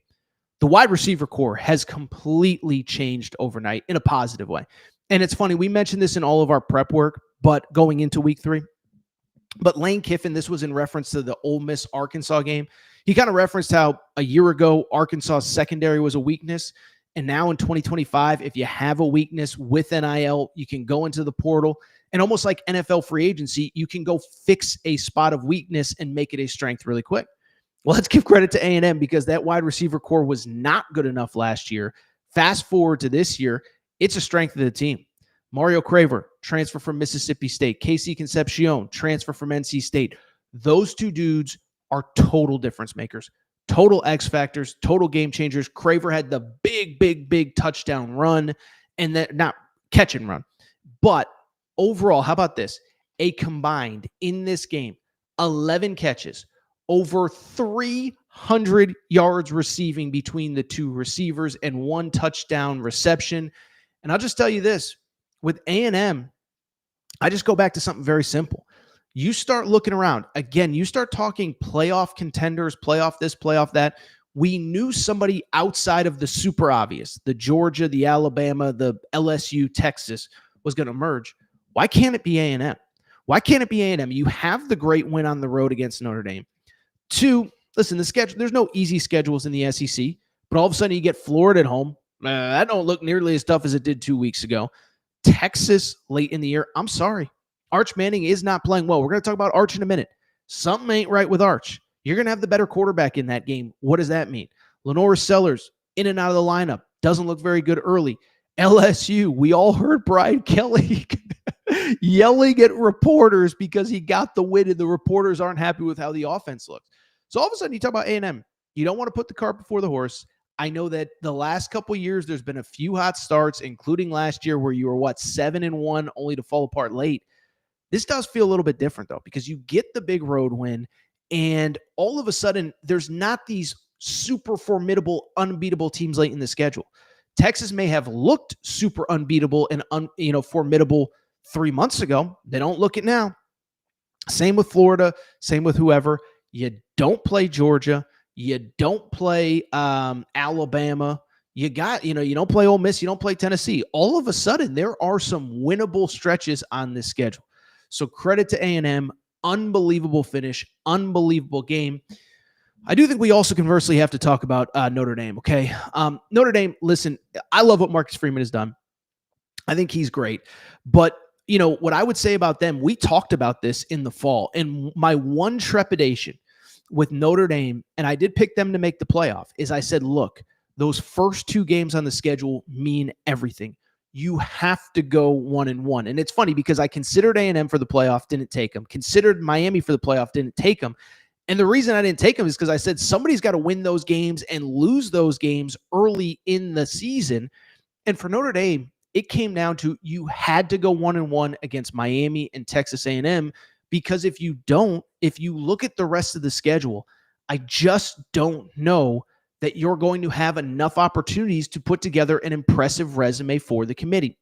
the wide receiver core has completely changed overnight in a positive way. And it's funny, we mentioned this in all of our prep work, but going into week 3. But Lane Kiffin, this was in reference to the Ole Miss-Arkansas game. He kind of referenced how a year ago, Arkansas's secondary was a weakness. And now in 2025, if you have a weakness with NIL, you can go into the portal. And almost like NFL free agency, you can go fix a spot of weakness and make it a strength really quick. Well, let's give credit to A&M because that wide receiver core was not good enough last year. Fast forward to this year, it's a strength of the team. Mario Craver, transfer from Mississippi State. Casey Concepcion, transfer from NC State. Those two dudes are total difference makers, total X factors, total game changers. Craver had the big touchdown run, and that not catch and run. But overall, how about this? A combined in this game, 11 catches, over 300 yards receiving between the two receivers, and 1 touchdown reception. And I'll just tell you this, with A&M, I just go back to something very simple. You start looking around. Again, you start talking playoff contenders, playoff this, playoff that. We knew somebody outside of the super obvious, the Georgia, the Alabama, the LSU, Texas, was going to emerge. Why can't it be A&M? Why can't it be A&M? You have the great win on the road against Notre Dame. 2, listen, the schedule, there's no easy schedules in the SEC, but all of a sudden you get Florida at home. That don't look nearly as tough as it did 2 weeks ago. Texas late in the year. I'm sorry. Arch Manning is not playing well. We're going to talk about Arch in a minute. Something ain't right with Arch. You're going to have the better quarterback in that game. What does that mean? Lenore Sellers, in and out of the lineup. Doesn't look very good early. LSU, we all heard Brian Kelly yelling at reporters because he got the win and the reporters aren't happy with how the offense looks. So all of a sudden you talk about A&M. You don't want to put the cart before the horse. I know that the last couple of years, there's been a few hot starts, including last year where you were, 7-1, only to fall apart late. This does feel a little bit different, though, because you get the big road win, and all of a sudden, there's not these super formidable, unbeatable teams late in the schedule. Texas may have looked super unbeatable and formidable 3 months ago. They don't look it now. Same with Florida, same with whoever. You don't play Georgia. You don't play Alabama. You don't play Ole Miss. You don't play Tennessee. All of a sudden, there are some winnable stretches on this schedule. So credit to A&M. Unbelievable finish. Unbelievable game. I do think we also conversely have to talk about Notre Dame, okay? Notre Dame, listen, I love what Marcus Freeman has done. I think he's great. But what I would say about them, we talked about this in the fall, and my one trepidation with Notre Dame, and I did pick them to make the playoff, is I said, look, those first 2 games on the schedule mean everything. You have to go 1-1. And it's funny because I considered A&M for the playoff, didn't take them. Considered Miami for the playoff, didn't take them. And the reason I didn't take them is because I said somebody's got to win those games and lose those games early in the season. And for Notre Dame, it came down to you had to go 1-1 against Miami and Texas A&M, because if you don't, if you look at the rest of the schedule, I just don't know that you're going to have enough opportunities to put together an impressive resume for the committee.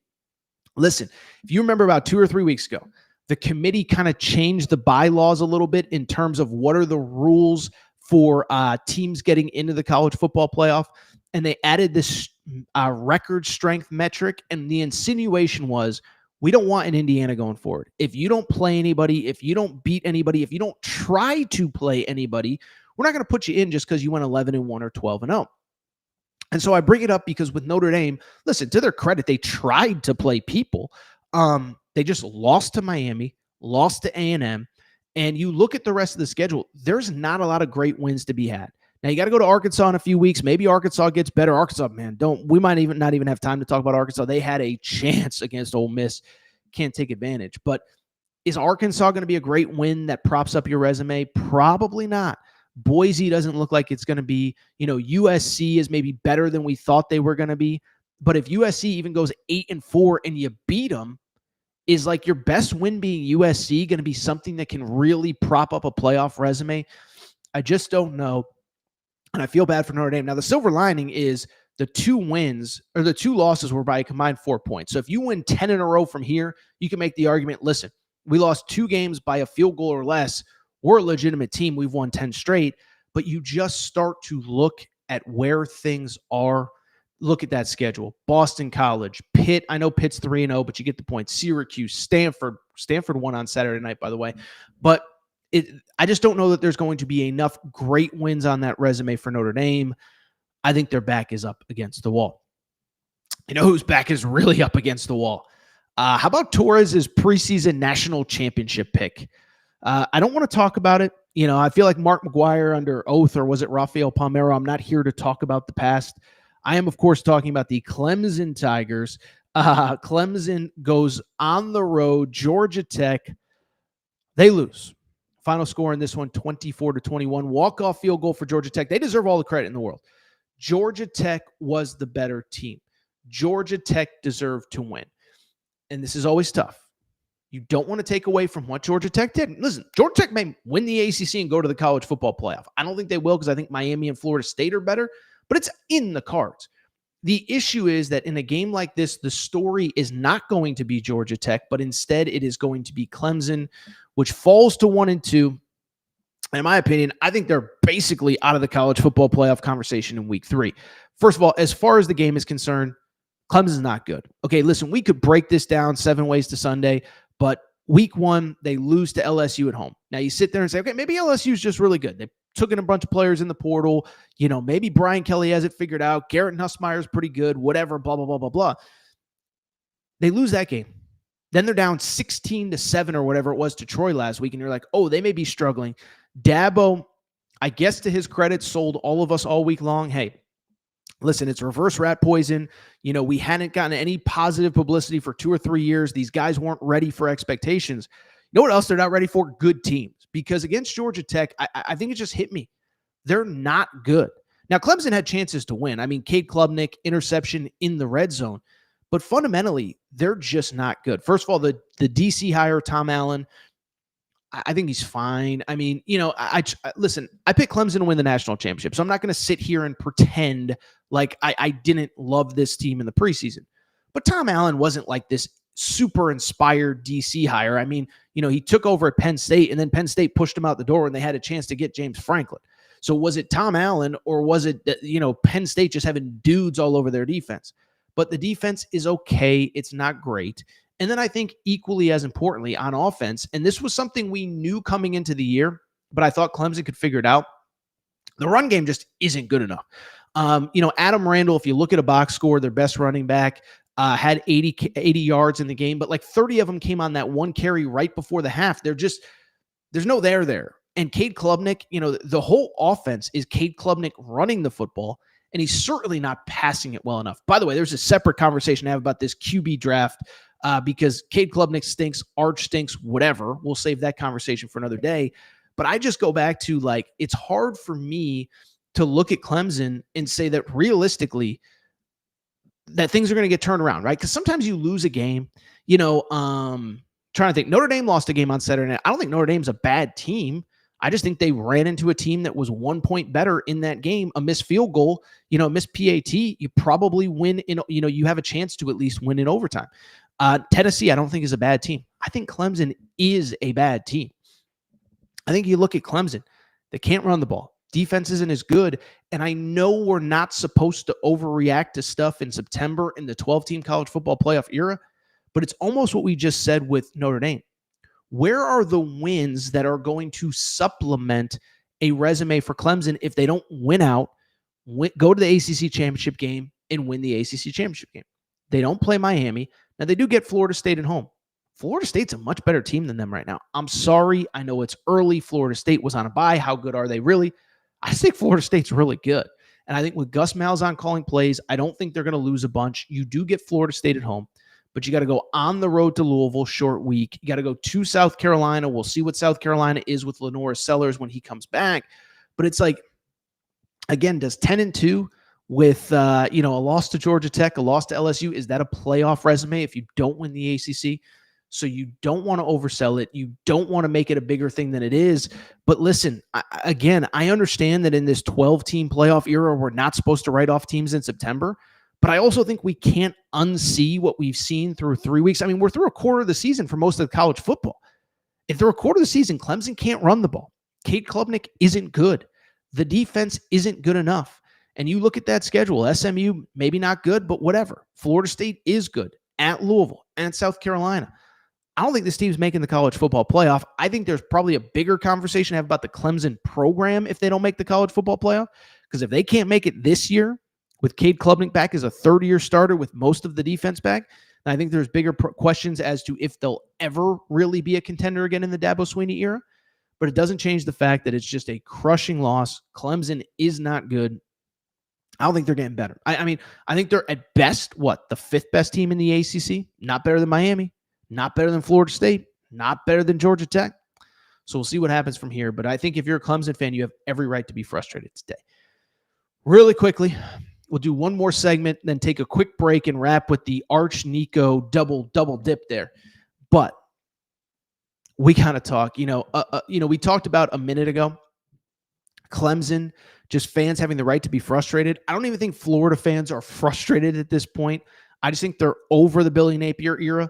Listen, if you remember about 2 or 3 weeks ago, the committee kind of changed the bylaws a little bit in terms of what are the rules for teams getting into the college football playoff. And they added this record strength metric. And the insinuation was, we don't want an Indiana going forward. If you don't play anybody, if you don't beat anybody, if you don't try to play anybody, we're not going to put you in just because you went 11-1 or 12-0. And so I bring it up because with Notre Dame, listen, to their credit, they tried to play people. They just lost to Miami, lost to A&M. And you look at the rest of the schedule, there's not a lot of great wins to be had. Now, you got to go to Arkansas in a few weeks. Maybe Arkansas gets better. Arkansas, man, we might not even have time to talk about Arkansas. They had a chance against Ole Miss. Can't take advantage. But is Arkansas going to be a great win that props up your resume? Probably not. Boise doesn't look like it's going to be. USC is maybe better than we thought they were going to be. But if USC even goes 8-4 and you beat them, is like your best win being USC going to be something that can really prop up a playoff resume? I just don't know. And I feel bad for Notre Dame. Now, the silver lining is the 2 wins or the 2 losses were by a combined 4 points. So if you win 10 in a row from here, you can make the argument, listen, we lost 2 games by a field goal or less. We're a legitimate team. We've won 10 straight. But you just start to look at where things are. Look at that schedule. Boston College, Pitt. I know Pitt's 3-0, but you get the point. Syracuse, Stanford. Stanford won on Saturday night, by the way. But I just don't know that there's going to be enough great wins on that resume for Notre Dame. I think their back is up against the wall. You know whose back is really up against the wall? How about Torres' preseason national championship pick? I don't want to talk about it. I feel like Mark McGuire under oath, or was it Rafael Palmeiro? I'm not here to talk about the past. I am, of course, talking about the Clemson Tigers. Clemson goes on the road. Georgia Tech, they lose. Final score in this one, 24-21. Walk-off field goal for Georgia Tech. They deserve all the credit in the world. Georgia Tech was the better team. Georgia Tech deserved to win. And this is always tough. You don't want to take away from what Georgia Tech did. Listen, Georgia Tech may win the ACC and go to the college football playoff. I don't think they will because I think Miami and Florida State are better, but it's in the cards. The issue is that in a game like this, the story is not going to be Georgia Tech, but instead it is going to be Clemson, which falls to 1-2. In my opinion, I think they're basically out of the college football playoff conversation in week 3. First of all, as far as the game is concerned, Clemson's not good. Okay, listen, we could break this down 7 ways to Sunday, but week 1, they lose to LSU at home. Now you sit there and say, okay, maybe LSU is just really good. They took in a bunch of players in the portal. Maybe Brian Kelly has it figured out. Garrett Nussmeier's pretty good, whatever, blah, blah, blah, blah, blah. They lose that game. Then they're down 16-7 or whatever it was to Troy last week. And you're like, oh, they may be struggling. Dabo, I guess to his credit, sold all of us all week long. Hey, listen, it's reverse rat poison. We hadn't gotten any positive publicity for 2 or 3 years. These guys weren't ready for expectations. You know what else they're not ready for? Good teams. Because against Georgia Tech, I think it just hit me. They're not good. Now, Clemson had chances to win. I mean, Cade Klubnik, interception in the red zone. But fundamentally, they're just not good. First of all, the DC hire, Tom Allen, I think he's fine. I mean, listen, I picked Clemson to win the national championship, so I'm not going to sit here and pretend like I didn't love this team in the preseason. But Tom Allen wasn't like this super inspired DC hire. I mean, he took over at Penn State, and then Penn State pushed him out the door when they had a chance to get James Franklin. So was it Tom Allen, or was it, Penn State just having dudes all over their defense? But the defense is okay. It's not great. And then I think equally as importantly on offense, and this was something we knew coming into the year, but I thought Clemson could figure it out. The run game just isn't good enough. Adam Randall, if you look at a box score, their best running back, had 80 yards in the game, but like 30 of them came on that one carry right before the half. There's no there. And Cade Klubnik, the whole offense is Cade Klubnik running the football, and he's certainly not passing it well enough. By the way, there's a separate conversation to have about this QB draft because Cade Klubnik stinks, Arch stinks, whatever. We'll save that conversation for another day. But I just go back to, like, it's hard for me to look at Clemson and say that realistically that things are going to get turned around, right? Because sometimes you lose a game, trying to think. Notre Dame lost a game on Saturday night. I don't think Notre Dame's a bad team. I just think they ran into a team that was 1 point better in that game. A missed field goal, missed PAT, you probably win in, you have a chance to at least win in overtime. Tennessee, I don't think is a bad team. I think Clemson is a bad team. I think you look at Clemson, they can't run the ball. Defense isn't as good. And I know we're not supposed to overreact to stuff in September in the 12-team college football playoff era, but it's almost what we just said with Notre Dame. Where are the wins that are going to supplement a resume for Clemson if they don't win out, go to the ACC championship game and win the ACC championship game? They don't play Miami. Now, they do get Florida State at home. Florida State's a much better team than them right now. I'm sorry. I know it's early. Florida State was on a bye. How good are they really? I think Florida State's really good. And I think with Gus Malzahn calling plays, I don't think they're going to lose a bunch. You do get Florida State at home, but you got to go on the road to Louisville, short week. You got to go to South Carolina. We'll see what South Carolina is with Lenora Sellers when he comes back. But it's like, again, does 10-2 with a loss to Georgia Tech, a loss to LSU, is that a playoff resume if you don't win the ACC? So you don't want to oversell it. You don't want to make it a bigger thing than it is. But listen, I understand that in this 12-team playoff era, we're not supposed to write off teams in September. But I also think we can't unsee what we've seen through 3 weeks. I mean, we're through a quarter of the season for most of the college football. If through a quarter of the season, Clemson can't run the ball. Cade Klubnik isn't good. The defense isn't good enough. And you look at that schedule, SMU, maybe not good, but whatever. Florida State is good at Louisville and South Carolina. I don't think this team's making the college football playoff. I think there's probably a bigger conversation to have about the Clemson program if they don't make the college football playoff. Because if they can't make it this year with Cade Klubnik back as a third-year starter with most of the defense back, then I think there's bigger questions as to if they'll ever really be a contender again in the Dabo Swinney era. But it doesn't change the fact that it's just a crushing loss. Clemson is not good. I don't think they're getting better. I mean, I think they're at best, the fifth best team in the ACC? Not better than Miami. Not better than Florida State, not better than Georgia Tech. So we'll see what happens from here. But I think if you're a Clemson fan, you have every right to be frustrated today. Really quickly, we'll do one more segment, then take a quick break and wrap with the Arch Nico double dip there. But we kind of talk, we talked about a minute ago, Clemson, just fans having the right to be frustrated. I don't even think Florida fans are frustrated at this point. I just think they're over the Billy Napier era.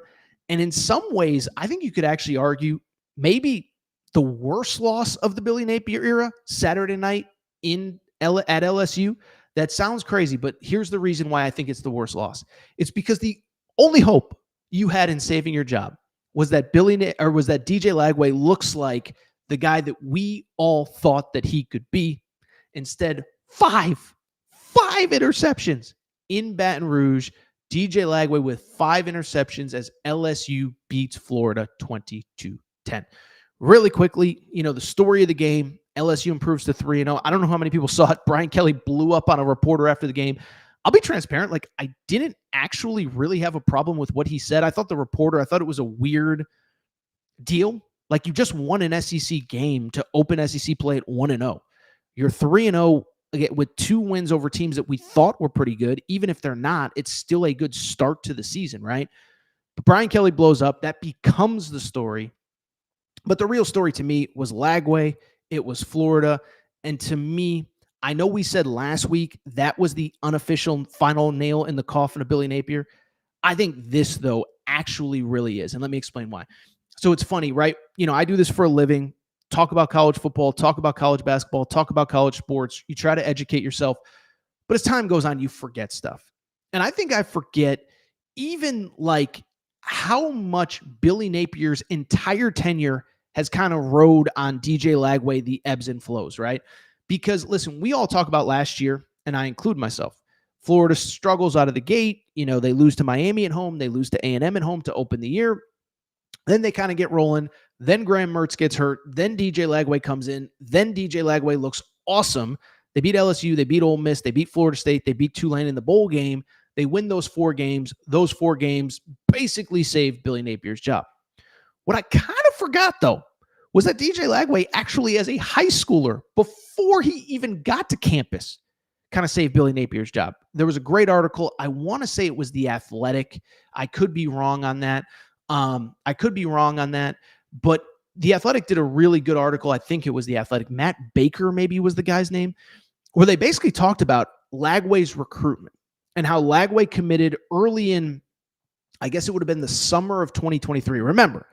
And in some ways, I think you could actually argue maybe the worst loss of the Billy Napier era, Saturday night at LSU. That sounds crazy, but here's the reason why I think it's the worst loss. It's because the only hope you had in saving your job was that DJ Lagway looks like the guy that we all thought that he could be. Instead, five interceptions in Baton Rouge. DJ Lagway with 5 interceptions as LSU beats Florida 20-10. Really quickly, the story of the game, LSU improves to 3-0. I don't know how many people saw it. Brian Kelly blew up on a reporter after the game. I'll be transparent. I didn't actually really have a problem with what he said. I thought it was a weird deal. You just won an SEC game to open SEC play at 1-0. You're 3-0. With 2 wins over teams that we thought were pretty good. Even if they're not, it's still a good start to the season, right? But Brian Kelly blows up. That becomes the story. But the real story to me was Lagway. It was Florida. And to me, I know we said last week that was the unofficial final nail in the coffin of Billy Napier. I think this, though, actually really is. And let me explain why. So it's funny, right? I do this for a living. Talk about college football, talk about college basketball, talk about college sports. You try to educate yourself. But as time goes on, you forget stuff. And I think I forget even how much Billy Napier's entire tenure has kind of rode on DJ Lagway, the ebbs and flows, right? Because listen, we all talk about last year, and I include myself. Florida struggles out of the gate. They lose to Miami at home. They lose to A&M at home to open the year. Then they kind of get rolling. Then Graham Mertz gets hurt. Then DJ Lagway comes in. Then DJ Lagway looks awesome. They beat LSU. They beat Ole Miss. They beat Florida State. They beat Tulane in the bowl game. They win those 4 games. Those 4 games basically saved Billy Napier's job. What I kind of forgot, though, was that DJ Lagway actually, as a high schooler, before he even got to campus, kind of saved Billy Napier's job. There was a great article. I want to say it was The Athletic. I could be wrong on that. But The Athletic did a really good article. I think it was The Athletic. Matt Baker maybe was the guy's name, where they basically talked about Lagway's recruitment and how Lagway committed early in, I guess it would have been the summer of 2023. Remember,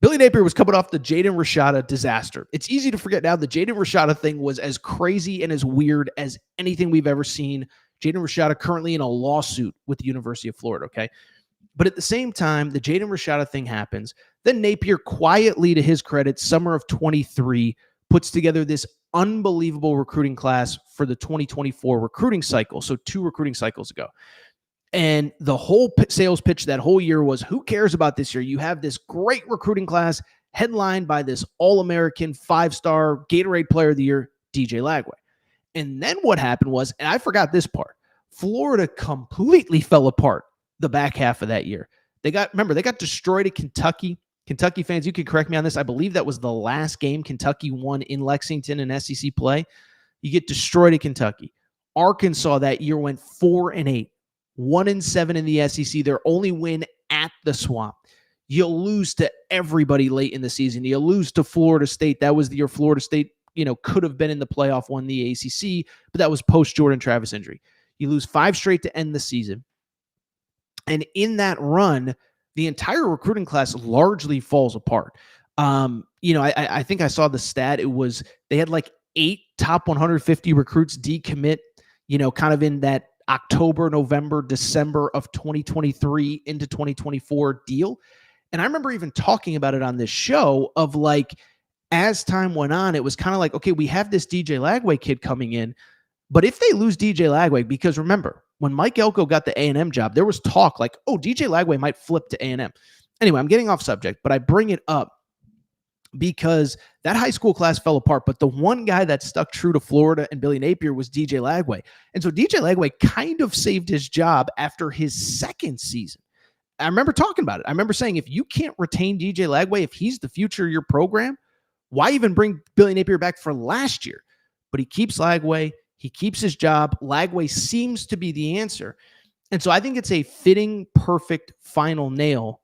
Billy Napier was coming off the Jaden Rashada disaster. It's easy to forget now the Jaden Rashada thing was as crazy and as weird as anything we've ever seen. Jaden Rashada currently in a lawsuit with the University of Florida, okay? But at the same time, the Jaden Rashada thing happens. Then Napier quietly, to his credit, summer of 23, puts together this unbelievable recruiting class for the 2024 recruiting cycle. So 2 recruiting cycles ago. And the whole sales pitch that whole year was, who cares about this year? You have this great recruiting class headlined by this All-American 5-star Gatorade Player of the Year, DJ Lagway. And then what happened was, and I forgot this part, Florida completely fell apart the back half of that year. They got destroyed at Kentucky. Kentucky fans, you can correct me on this. I believe that was the last game Kentucky won in Lexington in SEC play. You get destroyed at Kentucky. Arkansas that year went 4-8. 1-7 in the SEC. Their only win at the Swamp. You'll lose to everybody late in the season. You'll lose to Florida State. That was the year Florida State, could have been in the playoff, won the ACC, but that was post Jordan Travis injury. You lose 5 straight to end the season. And in that run, the entire recruiting class largely falls apart. I think I saw the stat. It was, they had like 8 top 150 recruits decommit, kind of in that October, November, December of 2023 into 2024 deal. And I remember even talking about it on this show of like, as time went on, it was kind of like, okay, we have this DJ Lagway kid coming in, but if they lose DJ Lagway, because remember, when Mike Elko got the A&M job, there was talk like, oh, DJ Lagway might flip to A&M. Anyway, I'm getting off subject, but I bring it up because that high school class fell apart, but the one guy that stuck true to Florida and Billy Napier was DJ Lagway. And so DJ Lagway kind of saved his job after his second season. I remember talking about it. I remember saying, if you can't retain DJ Lagway, if he's the future of your program, why even bring Billy Napier back for last year? But he keeps Lagway. He keeps his job. Lagway seems to be the answer. And so I think it's a fitting, perfect final nail.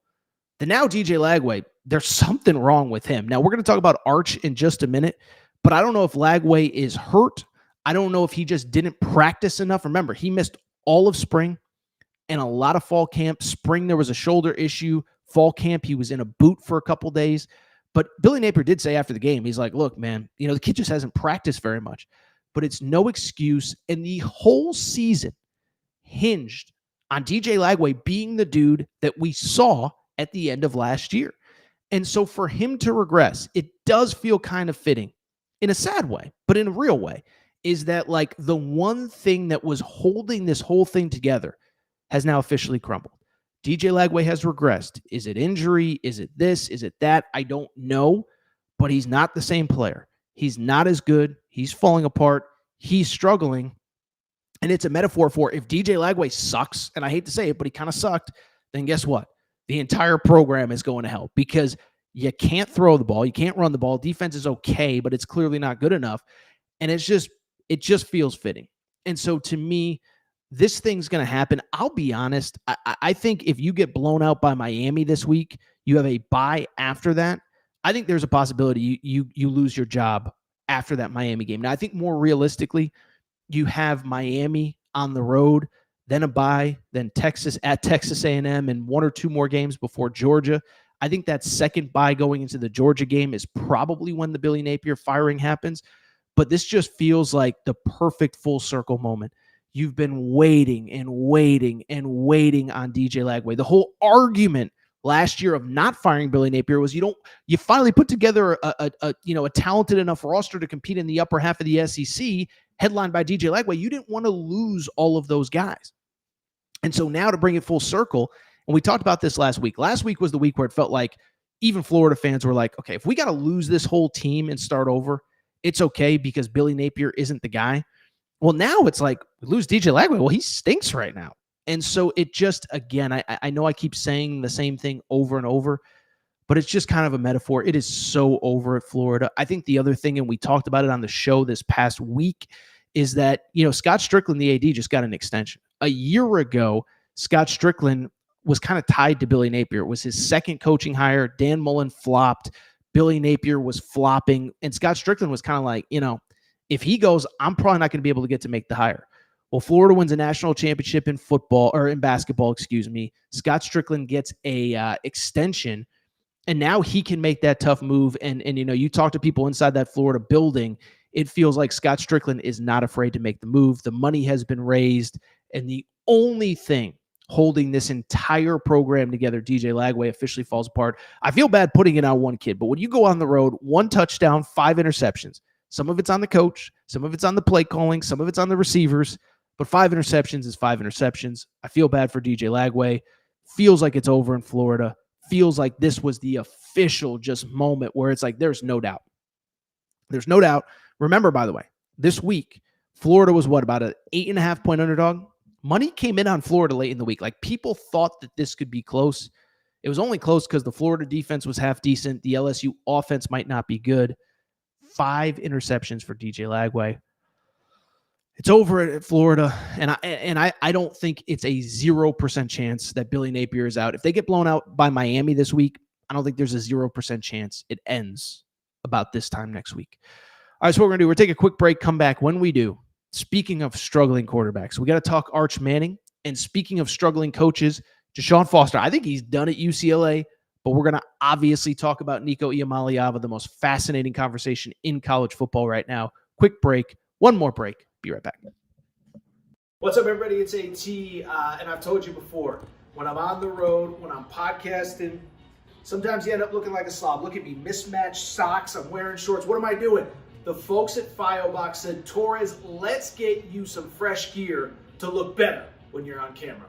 The now DJ Lagway, there's something wrong with him. Now, we're going to talk about Arch in just a minute, but I don't know if Lagway is hurt. I don't know if he just didn't practice enough. Remember, he missed all of spring and a lot of fall camp. Spring, there was a shoulder issue. Fall camp, he was in a boot for a couple days. But Billy Napier did say after the game, he's like, look, man, the kid just hasn't practiced very much. But it's no excuse. And the whole season hinged on DJ Lagway being the dude that we saw at the end of last year. And so for him to regress, it does feel kind of fitting in a sad way, but in a real way, is that like the one thing that was holding this whole thing together has now officially crumbled. DJ Lagway has regressed. Is it injury? Is it this? Is it that? I don't know, but he's not the same player. He's not as good. He's falling apart. He's struggling. And it's a metaphor for if DJ Lagway sucks, and I hate to say it, but he kind of sucked, then guess what? The entire program is going to hell because you can't throw the ball. You can't run the ball. Defense is okay, but it's clearly not good enough. And it just feels fitting. And so to me, this thing's going to happen. I'll be honest. I think if you get blown out by Miami this week, you have a bye after that. I think there's a possibility you lose your job after that Miami game. Now, I think more realistically, you have Miami on the road, then a bye, then Texas at Texas A&M, and 1 or 2 more games before Georgia. I think that second bye going into the Georgia game is probably when the Billy Napier firing happens. But this just feels like the perfect full circle moment. You've been waiting and waiting and waiting on DJ Lagway. The whole argument last year of not firing Billy Napier was you finally put together a talented enough roster to compete in the upper half of the SEC, headlined by DJ Lagway. You didn't want to lose all of those guys. And so now to bring it full circle, and we talked about this last week. Last week was the week where it felt like even Florida fans were like, okay, if we got to lose this whole team and start over, it's okay because Billy Napier isn't the guy. Well, now it's like, we lose DJ Lagway. Well, he stinks right now. And so it just, again, I know I keep saying the same thing over and over, but it's just kind of a metaphor. It is so over at Florida. I think the other thing, and we talked about it on the show this past week, is that, Scott Strickland, the AD, just got an extension. A year ago, Scott Strickland was kind of tied to Billy Napier. It was his second coaching hire. Dan Mullen flopped. Billy Napier was flopping. And Scott Strickland was kind of like, if he goes, I'm probably not going to be able to get to make the hire. Well, Florida wins a national championship in basketball, Scott Strickland gets a extension, and now he can make that tough move. And you talk to people inside that Florida building, it feels like Scott Strickland is not afraid to make the move. The money has been raised, and the only thing holding this entire program together, DJ Lagway, officially falls apart. I feel bad putting it on one kid, but when you go on the road, 1 touchdown, 5 interceptions, some of it's on the coach, some of it's on the play calling, some of it's on the receivers, but 5 interceptions is 5 interceptions. I feel bad for DJ Lagway. Feels like it's over in Florida. Feels like this was the official just moment where it's like there's no doubt. There's no doubt. Remember, by the way, this week, Florida was about an 8.5-point underdog? Money came in on Florida late in the week. Like, people thought that this could be close. It was only close because the Florida defense was half decent. The LSU offense might not be good. 5 interceptions for DJ Lagway. It's over at Florida, and I don't think it's a 0% chance that Billy Napier is out. If they get blown out by Miami this week, I don't think there's a 0% chance it ends about this time next week. All right, so what we're going to do, we're going to take a quick break, come back. When we do, speaking of struggling quarterbacks, we got to talk Arch Manning, and speaking of struggling coaches, Deshaun Foster. I think he's done at UCLA, but we're going to obviously talk about Nico Iamaleava, the most fascinating conversation in college football right now. Quick break, one more break. Be right back. What's up, everybody? It's AT, and I've told you before, when I'm on the road, when I'm podcasting, sometimes you end up looking like a slob. Look at me, mismatched socks, I'm wearing shorts. What am I doing? The folks at FioBox said, Torres, let's get you some fresh gear to look better when you're on camera.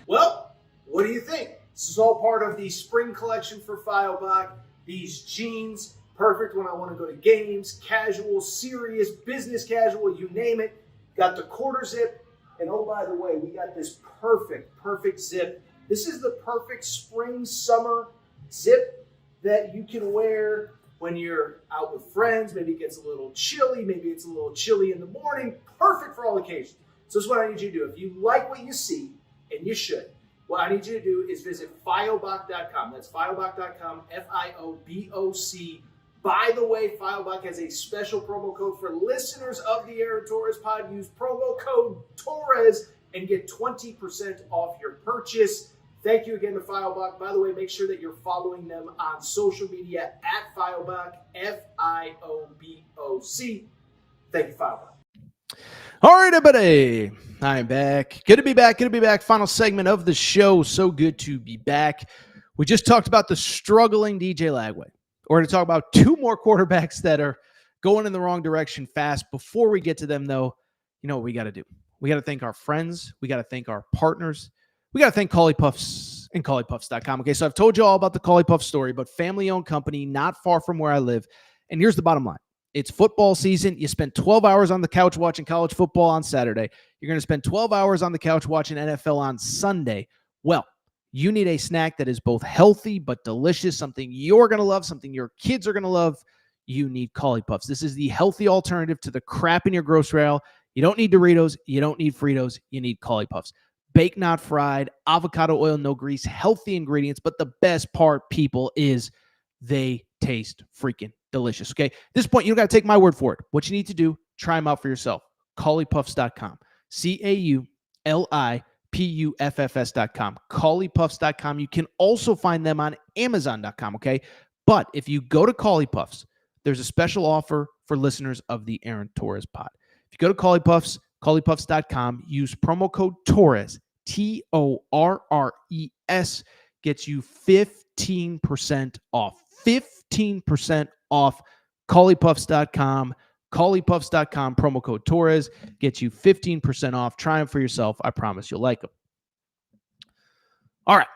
Well, what do you think? This is all part of the spring collection for FioBox. These jeans, perfect when I want to go to games, casual, serious, business casual, you name it. Got the quarter zip. And oh, by the way, we got this perfect zip. This is the perfect spring, summer zip that you can wear when you're out with friends. Maybe it gets a little chilly. Maybe it's a little chilly in the morning. Perfect for all occasions. So this is what I need you to do. If you like what you see, and you should, what I need you to do is visit FioBox.com. That's FioBox.com, FIOBOC. By the way, FioBox has a special promo code for listeners of the Aaron Torres pod. Use promo code Torres and get 20% off your purchase. Thank you again to FioBox. By the way, make sure that you're following them on social media at FioBox, FIOBOC. Thank you, FioBox. All right, everybody. I'm back. Good to be back. Final segment of the show. So good to be back. We just talked about the struggling DJ Lagway. We're going to talk about 2 more quarterbacks that are going in the wrong direction fast. Before we get to them, though, you know what we got to do? We got to thank our friends. We got to thank our partners. We got to thank Collie Puffs and ColliePuffs.com. Okay, so I've told you all about the Collie Puff story, but family-owned company, not far from where I live. And here's the bottom line. It's football season. You spend 12 hours on the couch watching college football on Saturday. You're going to spend 12 hours on the couch watching NFL on Sunday. Well, you need a snack that is both healthy but delicious, something you're going to love, something your kids are going to love. You need Collie Puffs. This is the healthy alternative to the crap in your grocery aisle. You don't need Doritos. You don't need Fritos. You need Collie Puffs. Baked, not fried, avocado oil, no grease, healthy ingredients. But the best part, people, is they taste freaking delicious. Okay, at this point, you don't got to take my word for it. What you need to do, try them out for yourself. ColliePuffs.com. CauliPuffs.com. ColliePuffs.com. You can also find them on Amazon.com. Okay, but if you go to Collie Puffs, there's a special offer for listeners of the Aaron Torres pod. If you go to Collie Puffs, CauliPuffs.com, use promo code Torres, Torres. gets you 15% off. 15% off Collypuffs.com. Collypuffs.com, promo code Torres, gets you 15% off. Try them for yourself. I promise you'll like them. All right.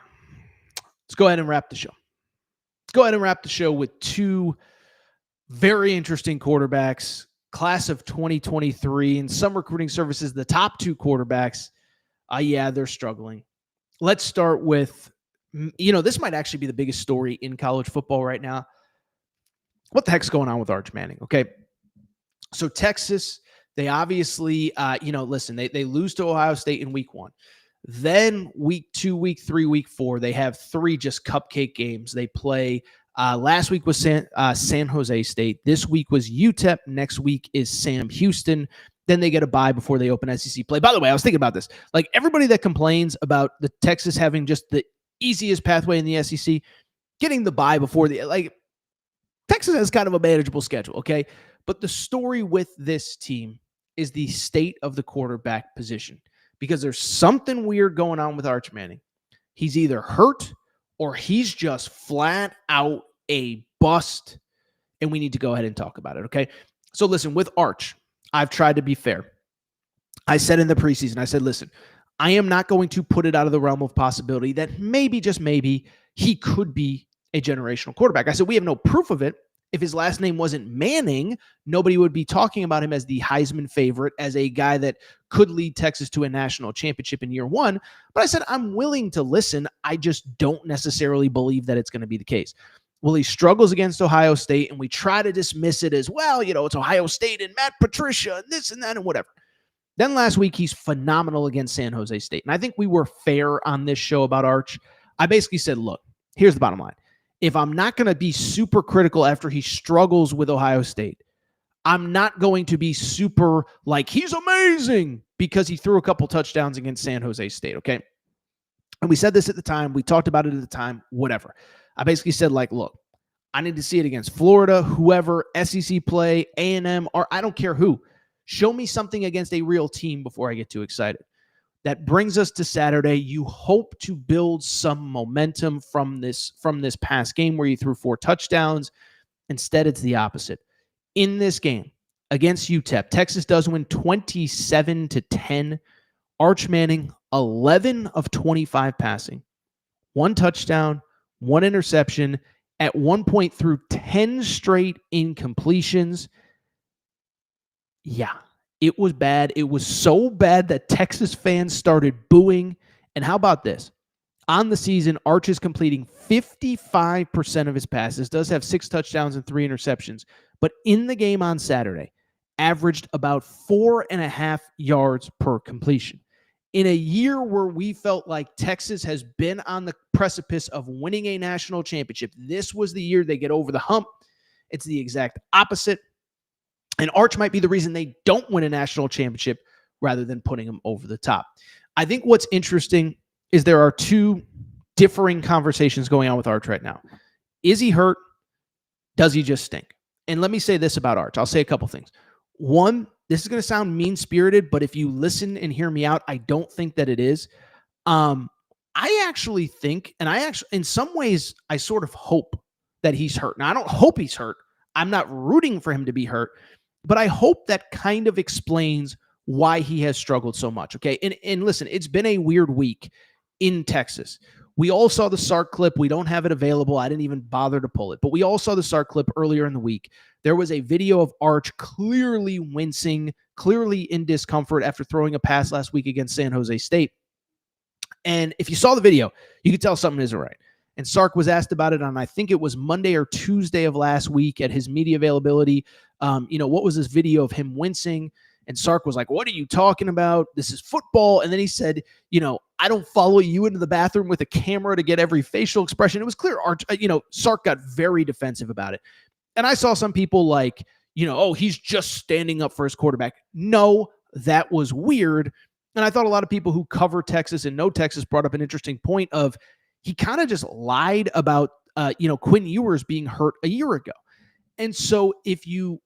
Let's go ahead and wrap the show. Let's go ahead and wrap the show with two very interesting quarterbacks. Class of 2023 in some recruiting services, the top two quarterbacks. Yeah, they're struggling. Let's start with, this might actually be the biggest story in college football right now. What the heck's going on with Arch Manning? Okay. So Texas, they obviously, listen, they lose to Ohio State in week 1. Then week 2, week 3, week 4, they have 3 just cupcake games. They play, last week was San Jose State. This week was UTEP. Next week is Sam Houston. Then they get a bye before they open SEC play. By the way, I was thinking about this. Like, everybody that complains about the Texas having just the easiest pathway in the SEC, getting the bye before Texas has kind of a manageable schedule, okay? But the story with this team is the state of the quarterback position, because there's something weird going on with Arch Manning. He's either hurt or he's just flat out a bust, and we need to go ahead and talk about it, okay? So listen, with Arch, I've tried to be fair. I said in the preseason, I said, listen, I am not going to put it out of the realm of possibility that maybe, just maybe, he could be a generational quarterback. I said, we have no proof of it. If his last name wasn't Manning, nobody would be talking about him as the Heisman favorite, as a guy that could lead Texas to a national championship in year 1. But I said, I'm willing to listen. I just don't necessarily believe that it's going to be the case. Well, he struggles against Ohio State, and we try to dismiss it as, well, it's Ohio State and Matt Patricia and this and that and whatever. Then last week, he's phenomenal against San Jose State. And I think we were fair on this show about Arch. I basically said, look, here's the bottom line. If I'm not going to be super critical after he struggles with Ohio State, I'm not going to be super like, he's amazing because he threw a couple touchdowns against San Jose State, okay? And we said this at the time. We talked about it at the time, whatever. I basically said, look, I need to see it against Florida, whoever, SEC play, A&M, or I don't care who. Show me something against a real team before I get too excited. That brings us to Saturday. You hope to build some momentum from this past game where you threw 4 touchdowns. Instead, it's the opposite. In this game against UTEP, Texas does win 27-10. Arch Manning, 11 of 25 passing, 1 touchdown, 1 interception, at one point through 10 straight incompletions. Yeah. It was bad. It was so bad that Texas fans started booing. And how about this? On the season, Arch is completing 55% of his passes, does have 6 touchdowns and 3 interceptions. But in the game on Saturday, averaged about 4.5 yards per completion. In a year where we felt like Texas has been on the precipice of winning a national championship, this was the year they get over the hump. It's the exact opposite. And Arch might be the reason they don't win a national championship rather than putting them over the top. I think what's interesting is there are 2 differing conversations going on with Arch right now. Is he hurt? Does he just stink? And let me say this about Arch. I'll say a couple things. One, this is going to sound mean-spirited, but if you listen and hear me out, I don't think that it is. I actually think, and in some ways, I sort of hope that he's hurt. Now, I don't hope he's hurt. I'm not rooting for him to be hurt. But I hope that kind of explains why he has struggled so much, okay? And listen, it's been a weird week in Texas. We all saw the Sark clip. We don't have it available. I didn't even bother to pull it. But we all saw the Sark clip earlier in the week. There was a video of Arch clearly wincing, clearly in discomfort after throwing a pass last week against San Jose State. And if you saw the video, you could tell something isn't right. And Sark was asked about it on, I think it was Monday or Tuesday of last week at his media availability. What was this video of him wincing? And Sark was like, what are you talking about? This is football. And then he said, I don't follow you into the bathroom with a camera to get every facial expression. It was clear Sark got very defensive about it. And I saw some people like, he's just standing up for his quarterback. No, that was weird. And I thought a lot of people who cover Texas and know Texas brought up an interesting point of, he kind of just lied about, Quinn Ewers being hurt a year ago. And so if you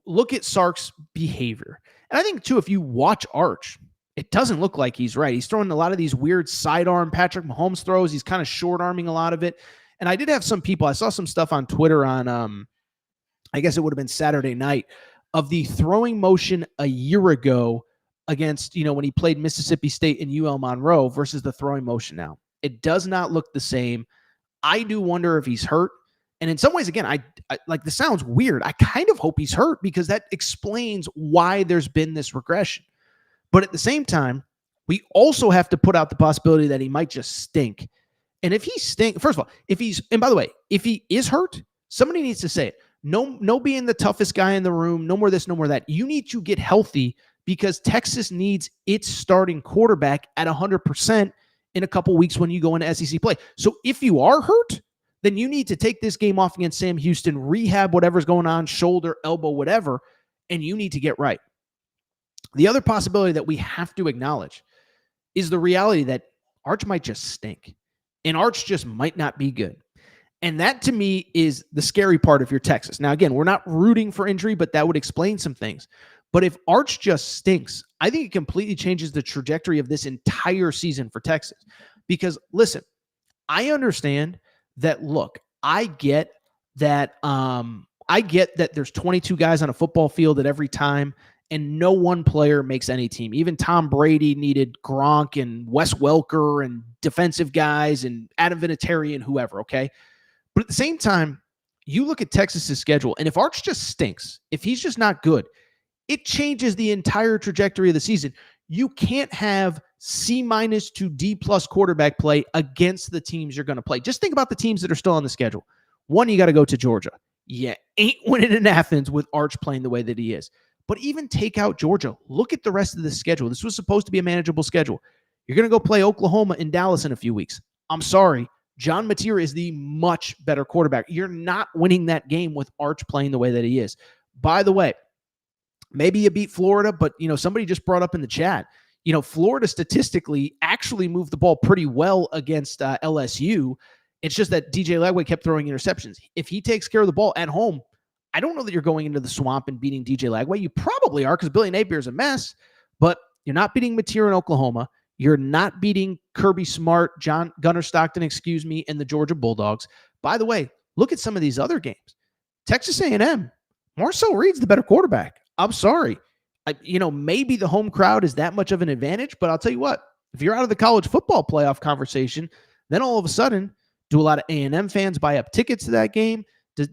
look at Sark's behavior, and I think too, if you watch Arch, It doesn't look like he's right. He's throwing a lot of these weird sidearm Patrick Mahomes throws. He's kind of short-arming a lot of it. And I did have some people, I saw some stuff on Twitter on, I guess it would have been Saturday night, of the throwing motion a year ago against, when he played Mississippi State and UL Monroe versus the throwing motion now. It does not look the same. I do wonder if he's hurt. And in some ways, again, I like, this sounds weird. I kind of hope he's hurt because that explains why there's been this regression. But at the same time, we also have to put out the possibility that he might just stink. And if he first of all, and by the way, if he is hurt, somebody needs to say it. No being the toughest guy in the room, no more this, no more that. You need to get healthy because Texas needs its starting quarterback at 100% in a couple weeks when you go into SEC play. So if you are hurt, then you need to take this game off against Sam Houston, rehab whatever's going on, shoulder, elbow, whatever, and you need to get right. The other possibility that we have to acknowledge is the reality that Arch might just stink, and Arch just might not be good. And that, to me, is the scary part if you're Texas. Now, again, we're not rooting for injury, but that would explain some things. But if Arch just stinks, I think it completely changes the trajectory of this entire season for Texas. Because, listen, I understand that, look, I get that there's 22 guys on a football field at every time, and no one player makes any team. Even Tom Brady needed Gronk and Wes Welker and defensive guys and Adam Vinatieri and whoever, okay? But at the same time, you look at Texas's schedule, and if Arch just stinks, if he's just not good, it changes the entire trajectory of the season. You can't have C- to D+ quarterback play against the teams you're going to play. Just think about the teams that are still on the schedule. One, you got to go to Georgia. You ain't winning in Athens with Arch playing the way that he is. But even take out Georgia. Look at the rest of the schedule. This was supposed to be a manageable schedule. You're going to go play Oklahoma in Dallas in a few weeks. I'm sorry. John Mateer is the much better quarterback. You're not winning that game with Arch playing the way that he is. By the way, maybe you beat Florida, but somebody just brought up in the chat, Florida statistically actually moved the ball pretty well against LSU. It's just that DJ Lagway kept throwing interceptions. If he takes care of the ball at home, I don't know that you're going into the swamp and beating DJ Lagway. You probably are because Billy Napier is a mess, but you're not beating Mateer in Oklahoma. You're not beating Kirby Smart, Gunnar Stockton, and the Georgia Bulldogs. By the way, look at some of these other games. Texas A&M, Marcel Reed's the better quarterback. I'm sorry. Maybe the home crowd is that much of an advantage, but I'll tell you what, if you're out of the college football playoff conversation, then all of a sudden, do a lot of A&M fans buy up tickets to that game?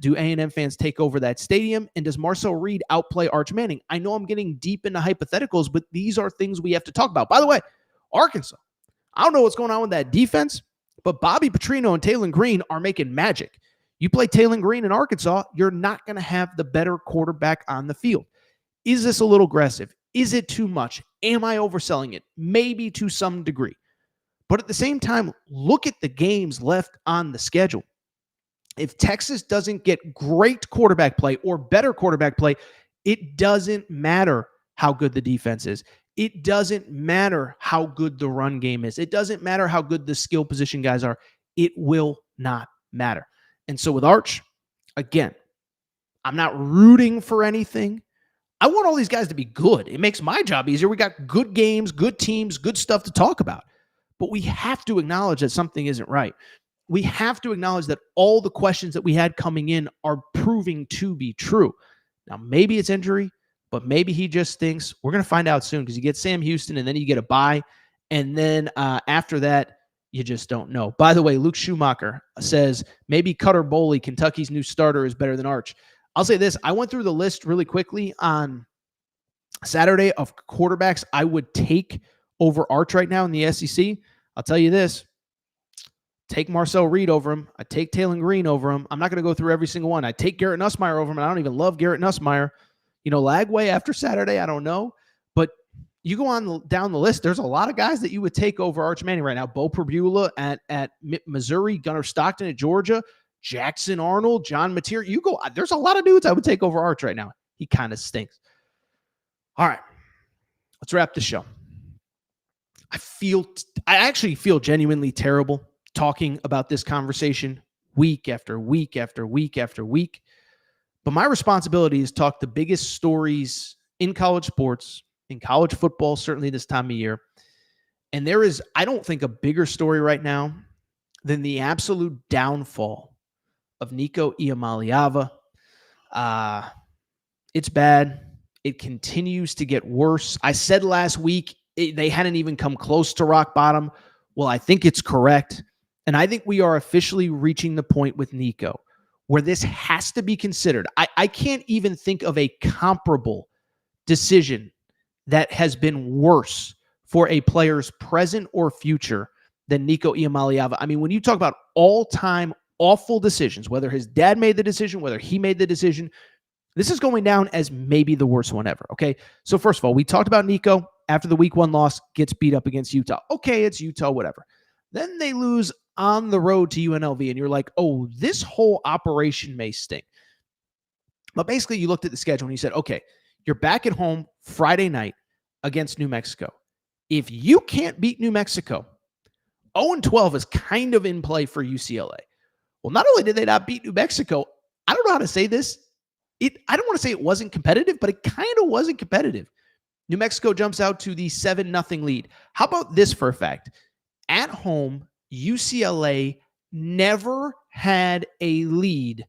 Do A&M fans take over that stadium? And does Marcel Reed outplay Arch Manning? I know I'm getting deep into hypotheticals, but these are things we have to talk about. By the way, Arkansas, I don't know what's going on with that defense, but Bobby Petrino and Taylon Green are making magic. You play Taylon Green in Arkansas, you're not going to have the better quarterback on the field. Is this a little aggressive? Is it too much? Am I overselling it? Maybe to some degree. But at the same time, look at the games left on the schedule. If Texas doesn't get great quarterback play or better quarterback play, it doesn't matter how good the defense is. It doesn't matter how good the run game is. It doesn't matter how good the skill position guys are. It will not matter. And so with Arch, again, I'm not rooting for anything. I want all these guys to be good. It makes my job easier. We got good games, good teams, good stuff to talk about. But we have to acknowledge that something isn't right. We have to acknowledge that all the questions that we had coming in are proving to be true. Now, maybe it's injury, but maybe he just thinks we're going to find out soon because you get Sam Houston and then you get a bye. And then after that, you just don't know. By the way, Luke Schumacher says maybe Cutter Boley, Kentucky's new starter, is better than Arch. I'll say this. I went through the list really quickly on Saturday of quarterbacks I would take over Arch right now in the SEC. I'll tell you this. Take Marcel Reed over him. I take Taylon Green over him. I'm not going to go through every single one. I take Garrett Nussmeier over him, and I don't even love Garrett Nussmeier. Lagway after Saturday, I don't know. But you go on down the list, there's a lot of guys that you would take over Arch Manning right now. Bo Perbula at Missouri, Gunnar Stockton at Georgia, Jackson Arnold, John Mateer. There's a lot of dudes I would take over Arch right now. He kind of stinks. All right, let's wrap the show. I actually feel genuinely terrible talking about this conversation week after week after week after week. But my responsibility is to talk the biggest stories in college sports in college football, certainly this time of year. And there is, I don't think, a bigger story right now than the absolute downfall of Nico Iamaleava. It's bad. It continues to get worse. I said last week they hadn't even come close to rock bottom. Well, I think it's correct. And I think we are officially reaching the point with Nico where this has to be considered. I can't even think of a comparable decision that has been worse for a player's present or future than Nico Iamaleava. I mean, when you talk about all-time awful decisions, whether his dad made the decision, whether he made the decision, this is going down as maybe the worst one ever, okay? So first of all, we talked about Nico after the week 1 loss, gets beat up against Utah. Okay, it's Utah, whatever. Then they lose on the road to UNLV, and you're like, oh, this whole operation may stink. But basically, you looked at the schedule and you said, okay, you're back at home Friday night against New Mexico. If you can't beat New Mexico, 0-12 is kind of in play for UCLA. Well, not only did they not beat New Mexico, I don't know how to say this. I don't want to say it wasn't competitive, but it kind of wasn't competitive. New Mexico jumps out to the 7-0 lead. How about this for a fact? At home, UCLA never had a lead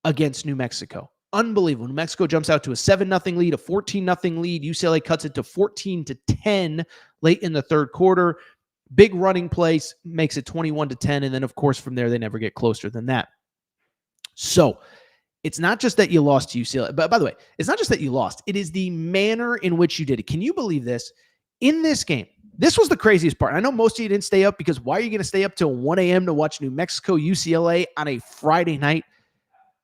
against New Mexico. Unbelievable. New Mexico jumps out to a 7-0 lead, a 14-0 lead. UCLA cuts it to 14-10 late in the third quarter. Big running place makes it 21-10. And then, of course, from there, they never get closer than that. So it's not just that you lost to UCLA. But by the way, it's not just that you lost. It is the manner in which you did it. Can you believe this? In this game, this was the craziest part. I know most of you didn't stay up because why are you going to stay up till 1 a.m. to watch New Mexico, UCLA on a Friday night?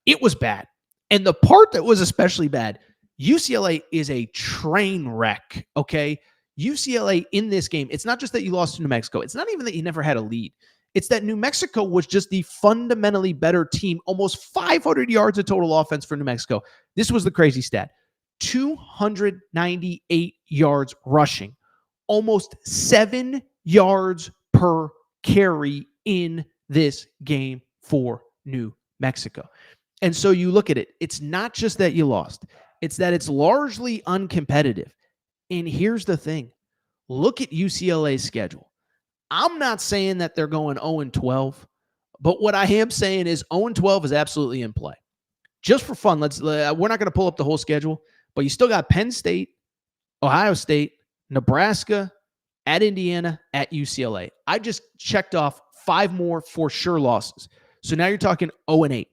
It was bad. And the part that was especially bad, UCLA is a train wreck, okay? UCLA in this game, it's not just that you lost to New Mexico. It's not even that you never had a lead. It's that New Mexico was just the fundamentally better team, almost 500 yards of total offense for New Mexico. This was the crazy stat. 298 yards rushing, almost 7 yards per carry in this game for New Mexico. And so you look at it, it's not just that you lost. It's that it's largely uncompetitive. And here's the thing. Look at UCLA's schedule. I'm not saying that they're going 0-12, but what I am saying is 0-12 is absolutely in play. Just for fun, we're not going to pull up the whole schedule, but you still got Penn State, Ohio State, Nebraska, at Indiana, at UCLA. I just checked off 5 more for sure losses. So now you're talking 0-8.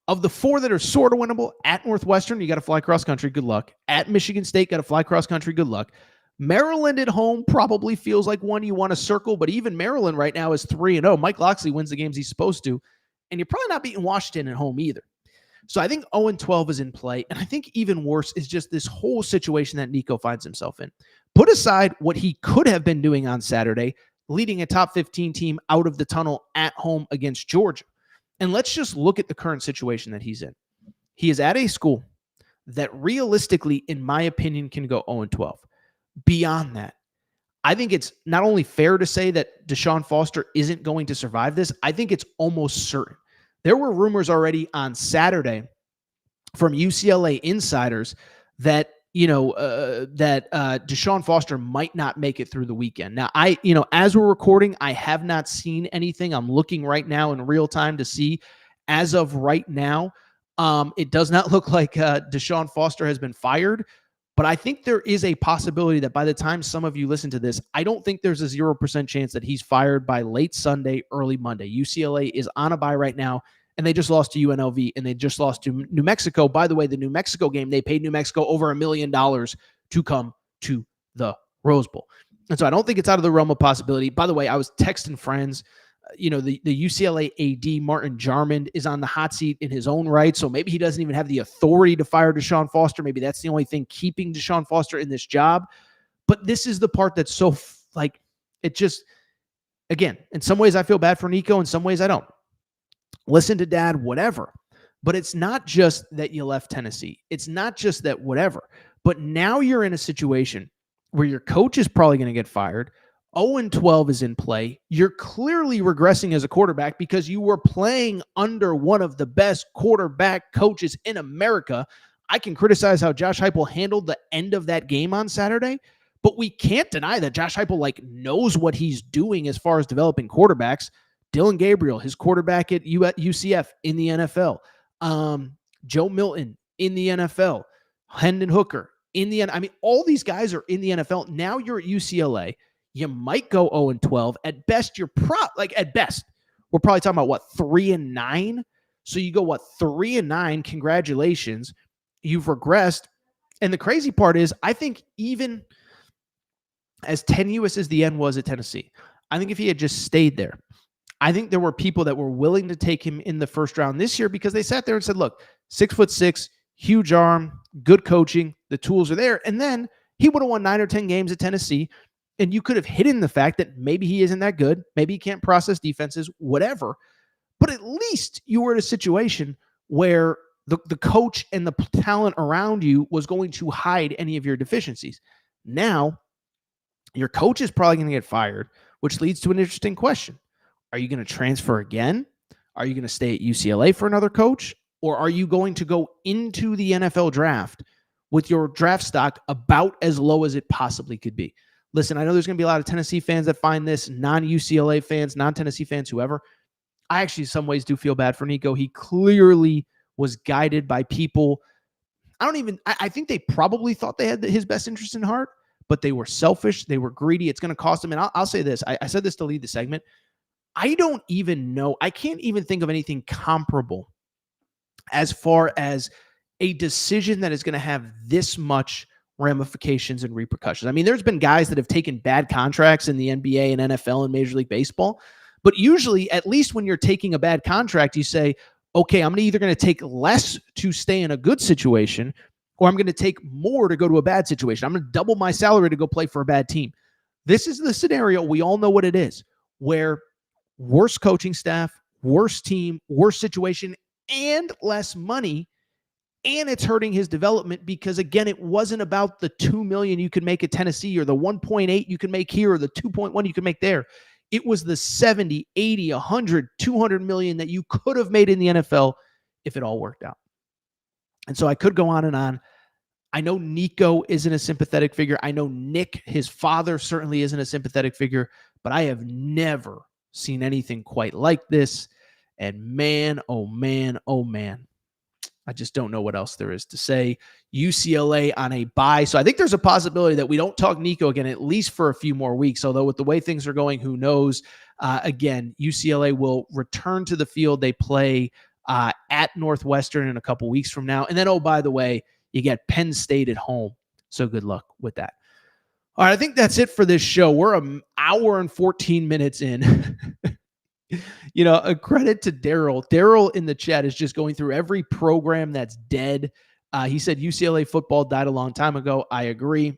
Of the 4 that are sort of winnable, at Northwestern, you got to fly cross country. Good luck. At Michigan State, got to fly cross country. Good luck. Maryland at home probably feels like one you want to circle, but even Maryland right now is 3-0. Mike Locksley wins the games he's supposed to, and you're probably not beating Washington at home either. So I think 0-12 is in play, and I think even worse is just this whole situation that Nico finds himself in. Put aside what he could have been doing on Saturday, leading a top 15 team out of the tunnel at home against Georgia. And let's just look at the current situation that he's in. He is at a school that realistically, in my opinion, can go 0-12. Beyond that, I think it's not only fair to say that Deshaun Foster isn't going to survive this, I think it's almost certain. There were rumors already on Saturday from UCLA insiders that, Deshaun Foster might not make it through the weekend. Now, as we're recording, I have not seen anything. I'm looking right now in real time to see. As of right now, it does not look like Deshaun Foster has been fired. But I think there is a possibility that by the time some of you listen to this, I don't think there's a 0% chance that he's fired by late Sunday, early Monday. UCLA is on a bye right now, and they just lost to UNLV, and they just lost to New Mexico. By the way, the New Mexico game, they paid New Mexico over $1 million to come to the Rose Bowl. And so I don't think it's out of the realm of possibility. By the way, I was texting friends. The UCLA AD, Martin Jarmond, is on the hot seat in his own right. So maybe he doesn't even have the authority to fire Deshaun Foster. Maybe that's the only thing keeping Deshaun Foster in this job. But this is the part that's so it just, again, in some ways I feel bad for Nico. In some ways I don't. Listen to dad, whatever. But it's not just that you left Tennessee. It's not just that whatever. But now you're in a situation where your coach is probably going to get fired. 0-12 is in play. You're clearly regressing as a quarterback because you were playing under one of the best quarterback coaches in America. I can criticize how Josh Heupel handled the end of that game on Saturday, but we can't deny that Josh Heupel knows what he's doing as far as developing quarterbacks. Dylan Gabriel, his quarterback at UCF in the NFL. Joe Milton in the NFL. Hendon Hooker in the NFL. I mean, all these guys are in the NFL. Now you're at UCLA. You might go 0-12. At best, at best, we're probably talking about 3-9. So you go 3-9. Congratulations. You've regressed. And the crazy part is, I think even as tenuous as the end was at Tennessee, I think if he had just stayed there, I think there were people that were willing to take him in the first round this year because they sat there and said, look, 6'6", huge arm, good coaching, the tools are there. And then he would have won 9 or 10 games at Tennessee, and you could have hidden the fact that maybe he isn't that good, maybe he can't process defenses, whatever. But at least you were in a situation where the coach and the talent around you was going to hide any of your deficiencies. Now, your coach is probably going to get fired, which leads to an interesting question. Are you going to transfer again? Are you going to stay at UCLA for another coach? Or are you going to go into the NFL draft with your draft stock about as low as it possibly could be? Listen, I know there's going to be a lot of Tennessee fans that find this, non-UCLA fans, non-Tennessee fans, whoever. I actually in some ways do feel bad for Nico. He clearly was guided by people. I think they probably thought they had his best interest in heart, but they were selfish. They were greedy. It's going to cost them. And I'll say this. I said this to lead the segment. I don't even know. I can't even think of anything comparable as far as a decision that is going to have this much ramifications and repercussions. I mean, there's been guys that have taken bad contracts in the NBA and NFL and Major League Baseball, but usually, at least when you're taking a bad contract, you say, okay, I'm either going to take less to stay in a good situation, or I'm going to take more to go to a bad situation. I'm going to double my salary to go play for a bad team. This is the scenario. We all know what it is, where worse coaching staff, worse team, worse situation, and less money. And it's hurting his development because, again, it wasn't about the $2 million you could make at Tennessee or the 1.8 you can make here or the 2.1 you can make there. It was the 70, 80, 100, 200 million that you could have made in the NFL if it all worked out. And so I could go on and on. I know Nico isn't a sympathetic figure. I know Nick, his father, certainly isn't a sympathetic figure, but I have never seen anything quite like this. And man, oh man, oh man, I just don't know what else there is to say. UCLA on a bye. So I think there's a possibility that we don't talk Nico again, at least for a few more weeks. Although with the way things are going, who knows? Again, UCLA will return to the field. They play at Northwestern in a couple weeks from now. And then, oh, by the way, you get Penn State at home. So good luck with that. All right, I think that's it for this show. We're an hour and 14 minutes in. You know, a credit to Daryl. Daryl in the chat is just going through every program that's dead. He said UCLA football died a long time ago. I agree.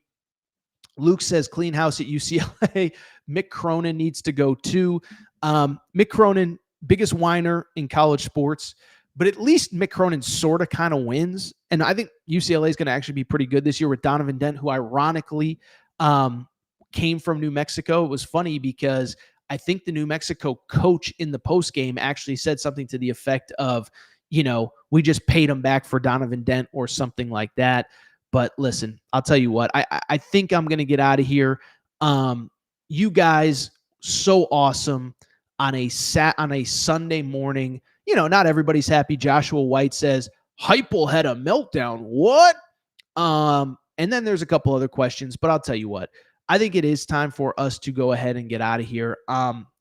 Luke says clean house at UCLA. Mick Cronin needs to go too. Mick Cronin, biggest whiner in college sports, but at least Mick Cronin sort of kind of wins. And I think UCLA is going to actually be pretty good this year with Donovan Dent, who ironically came from New Mexico. It was funny because I think the New Mexico coach in the postgame actually said something to the effect of, you know, we just paid him back for Donovan Dent or something like that. But listen, I'll tell you what, I think I'm going to get out of here. You guys, so awesome on a Sunday morning. You know, not everybody's happy. Joshua White says, Heupel had a meltdown. What? And then there's a couple other questions, but I'll tell you what. I think it is time for us to go ahead and get out of here.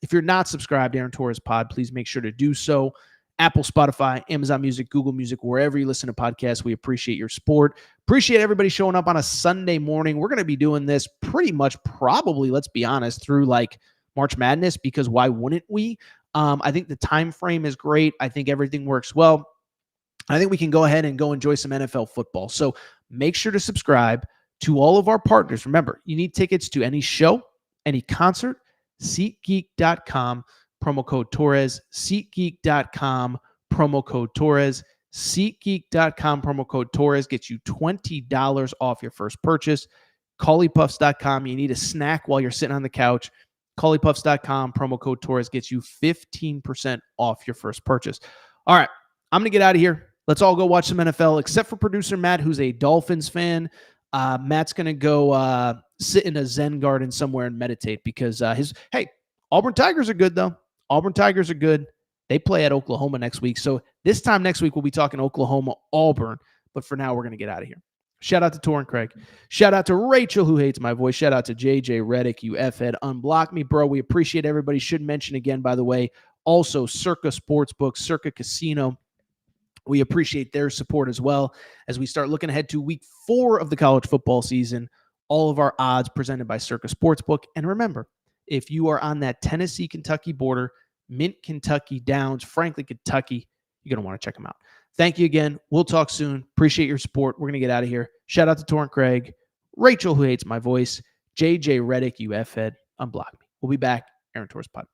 If you're not subscribed to Aaron Torres Pod, please make sure to do so. Apple, Spotify, Amazon Music, Google Music, wherever you listen to podcasts. We appreciate your support. Appreciate everybody showing up on a Sunday morning. We're going to be doing this pretty much probably, let's be honest, through like March Madness, because why wouldn't we? I think the time frame is great. I think everything works well. I think we can go ahead and go enjoy some NFL football. So make sure to subscribe to all of our partners. Remember, you need tickets to any show, any concert, SeatGeek.com, promo code Torres, SeatGeek.com, promo code Torres, SeatGeek.com, promo code Torres gets you $20 off your first purchase. CauleyPuffs.com, you need a snack while you're sitting on the couch. CauleyPuffs.com, promo code Torres gets you 15% off your first purchase. All right, I'm going to get out of here. let's all go watch some NFL, except for producer Matt, who's a Dolphins fan. Matt's going to go sit in a Zen garden somewhere and meditate because Auburn Tigers are good, though. Auburn Tigers are good. They play at Oklahoma next week. So this time next week, we'll be talking Oklahoma, Auburn. But for now, we're going to get out of here. Shout out to Tor and Craig. Shout out to Rachel, who hates my voice. Shout out to JJ Reddick, you F-head. Unblock me, bro. We appreciate everybody. Should mention again, by the way, also Circa Sportsbook, Circa Casino. We appreciate their support as well as we start looking ahead to week 4 of the college football season. All of our odds presented by Circa Sportsbook. And remember, if you are on that Tennessee-Kentucky border, Mint, Kentucky, Downs, Franklin, Kentucky, you're going to want to check them out. Thank you again. We'll talk soon. Appreciate your support. We're going to get out of here. Shout out to Torrent Craig, Rachel, who hates my voice, JJ Reddick, you F-head. Unblock me. We'll be back. Aaron Torres Pod.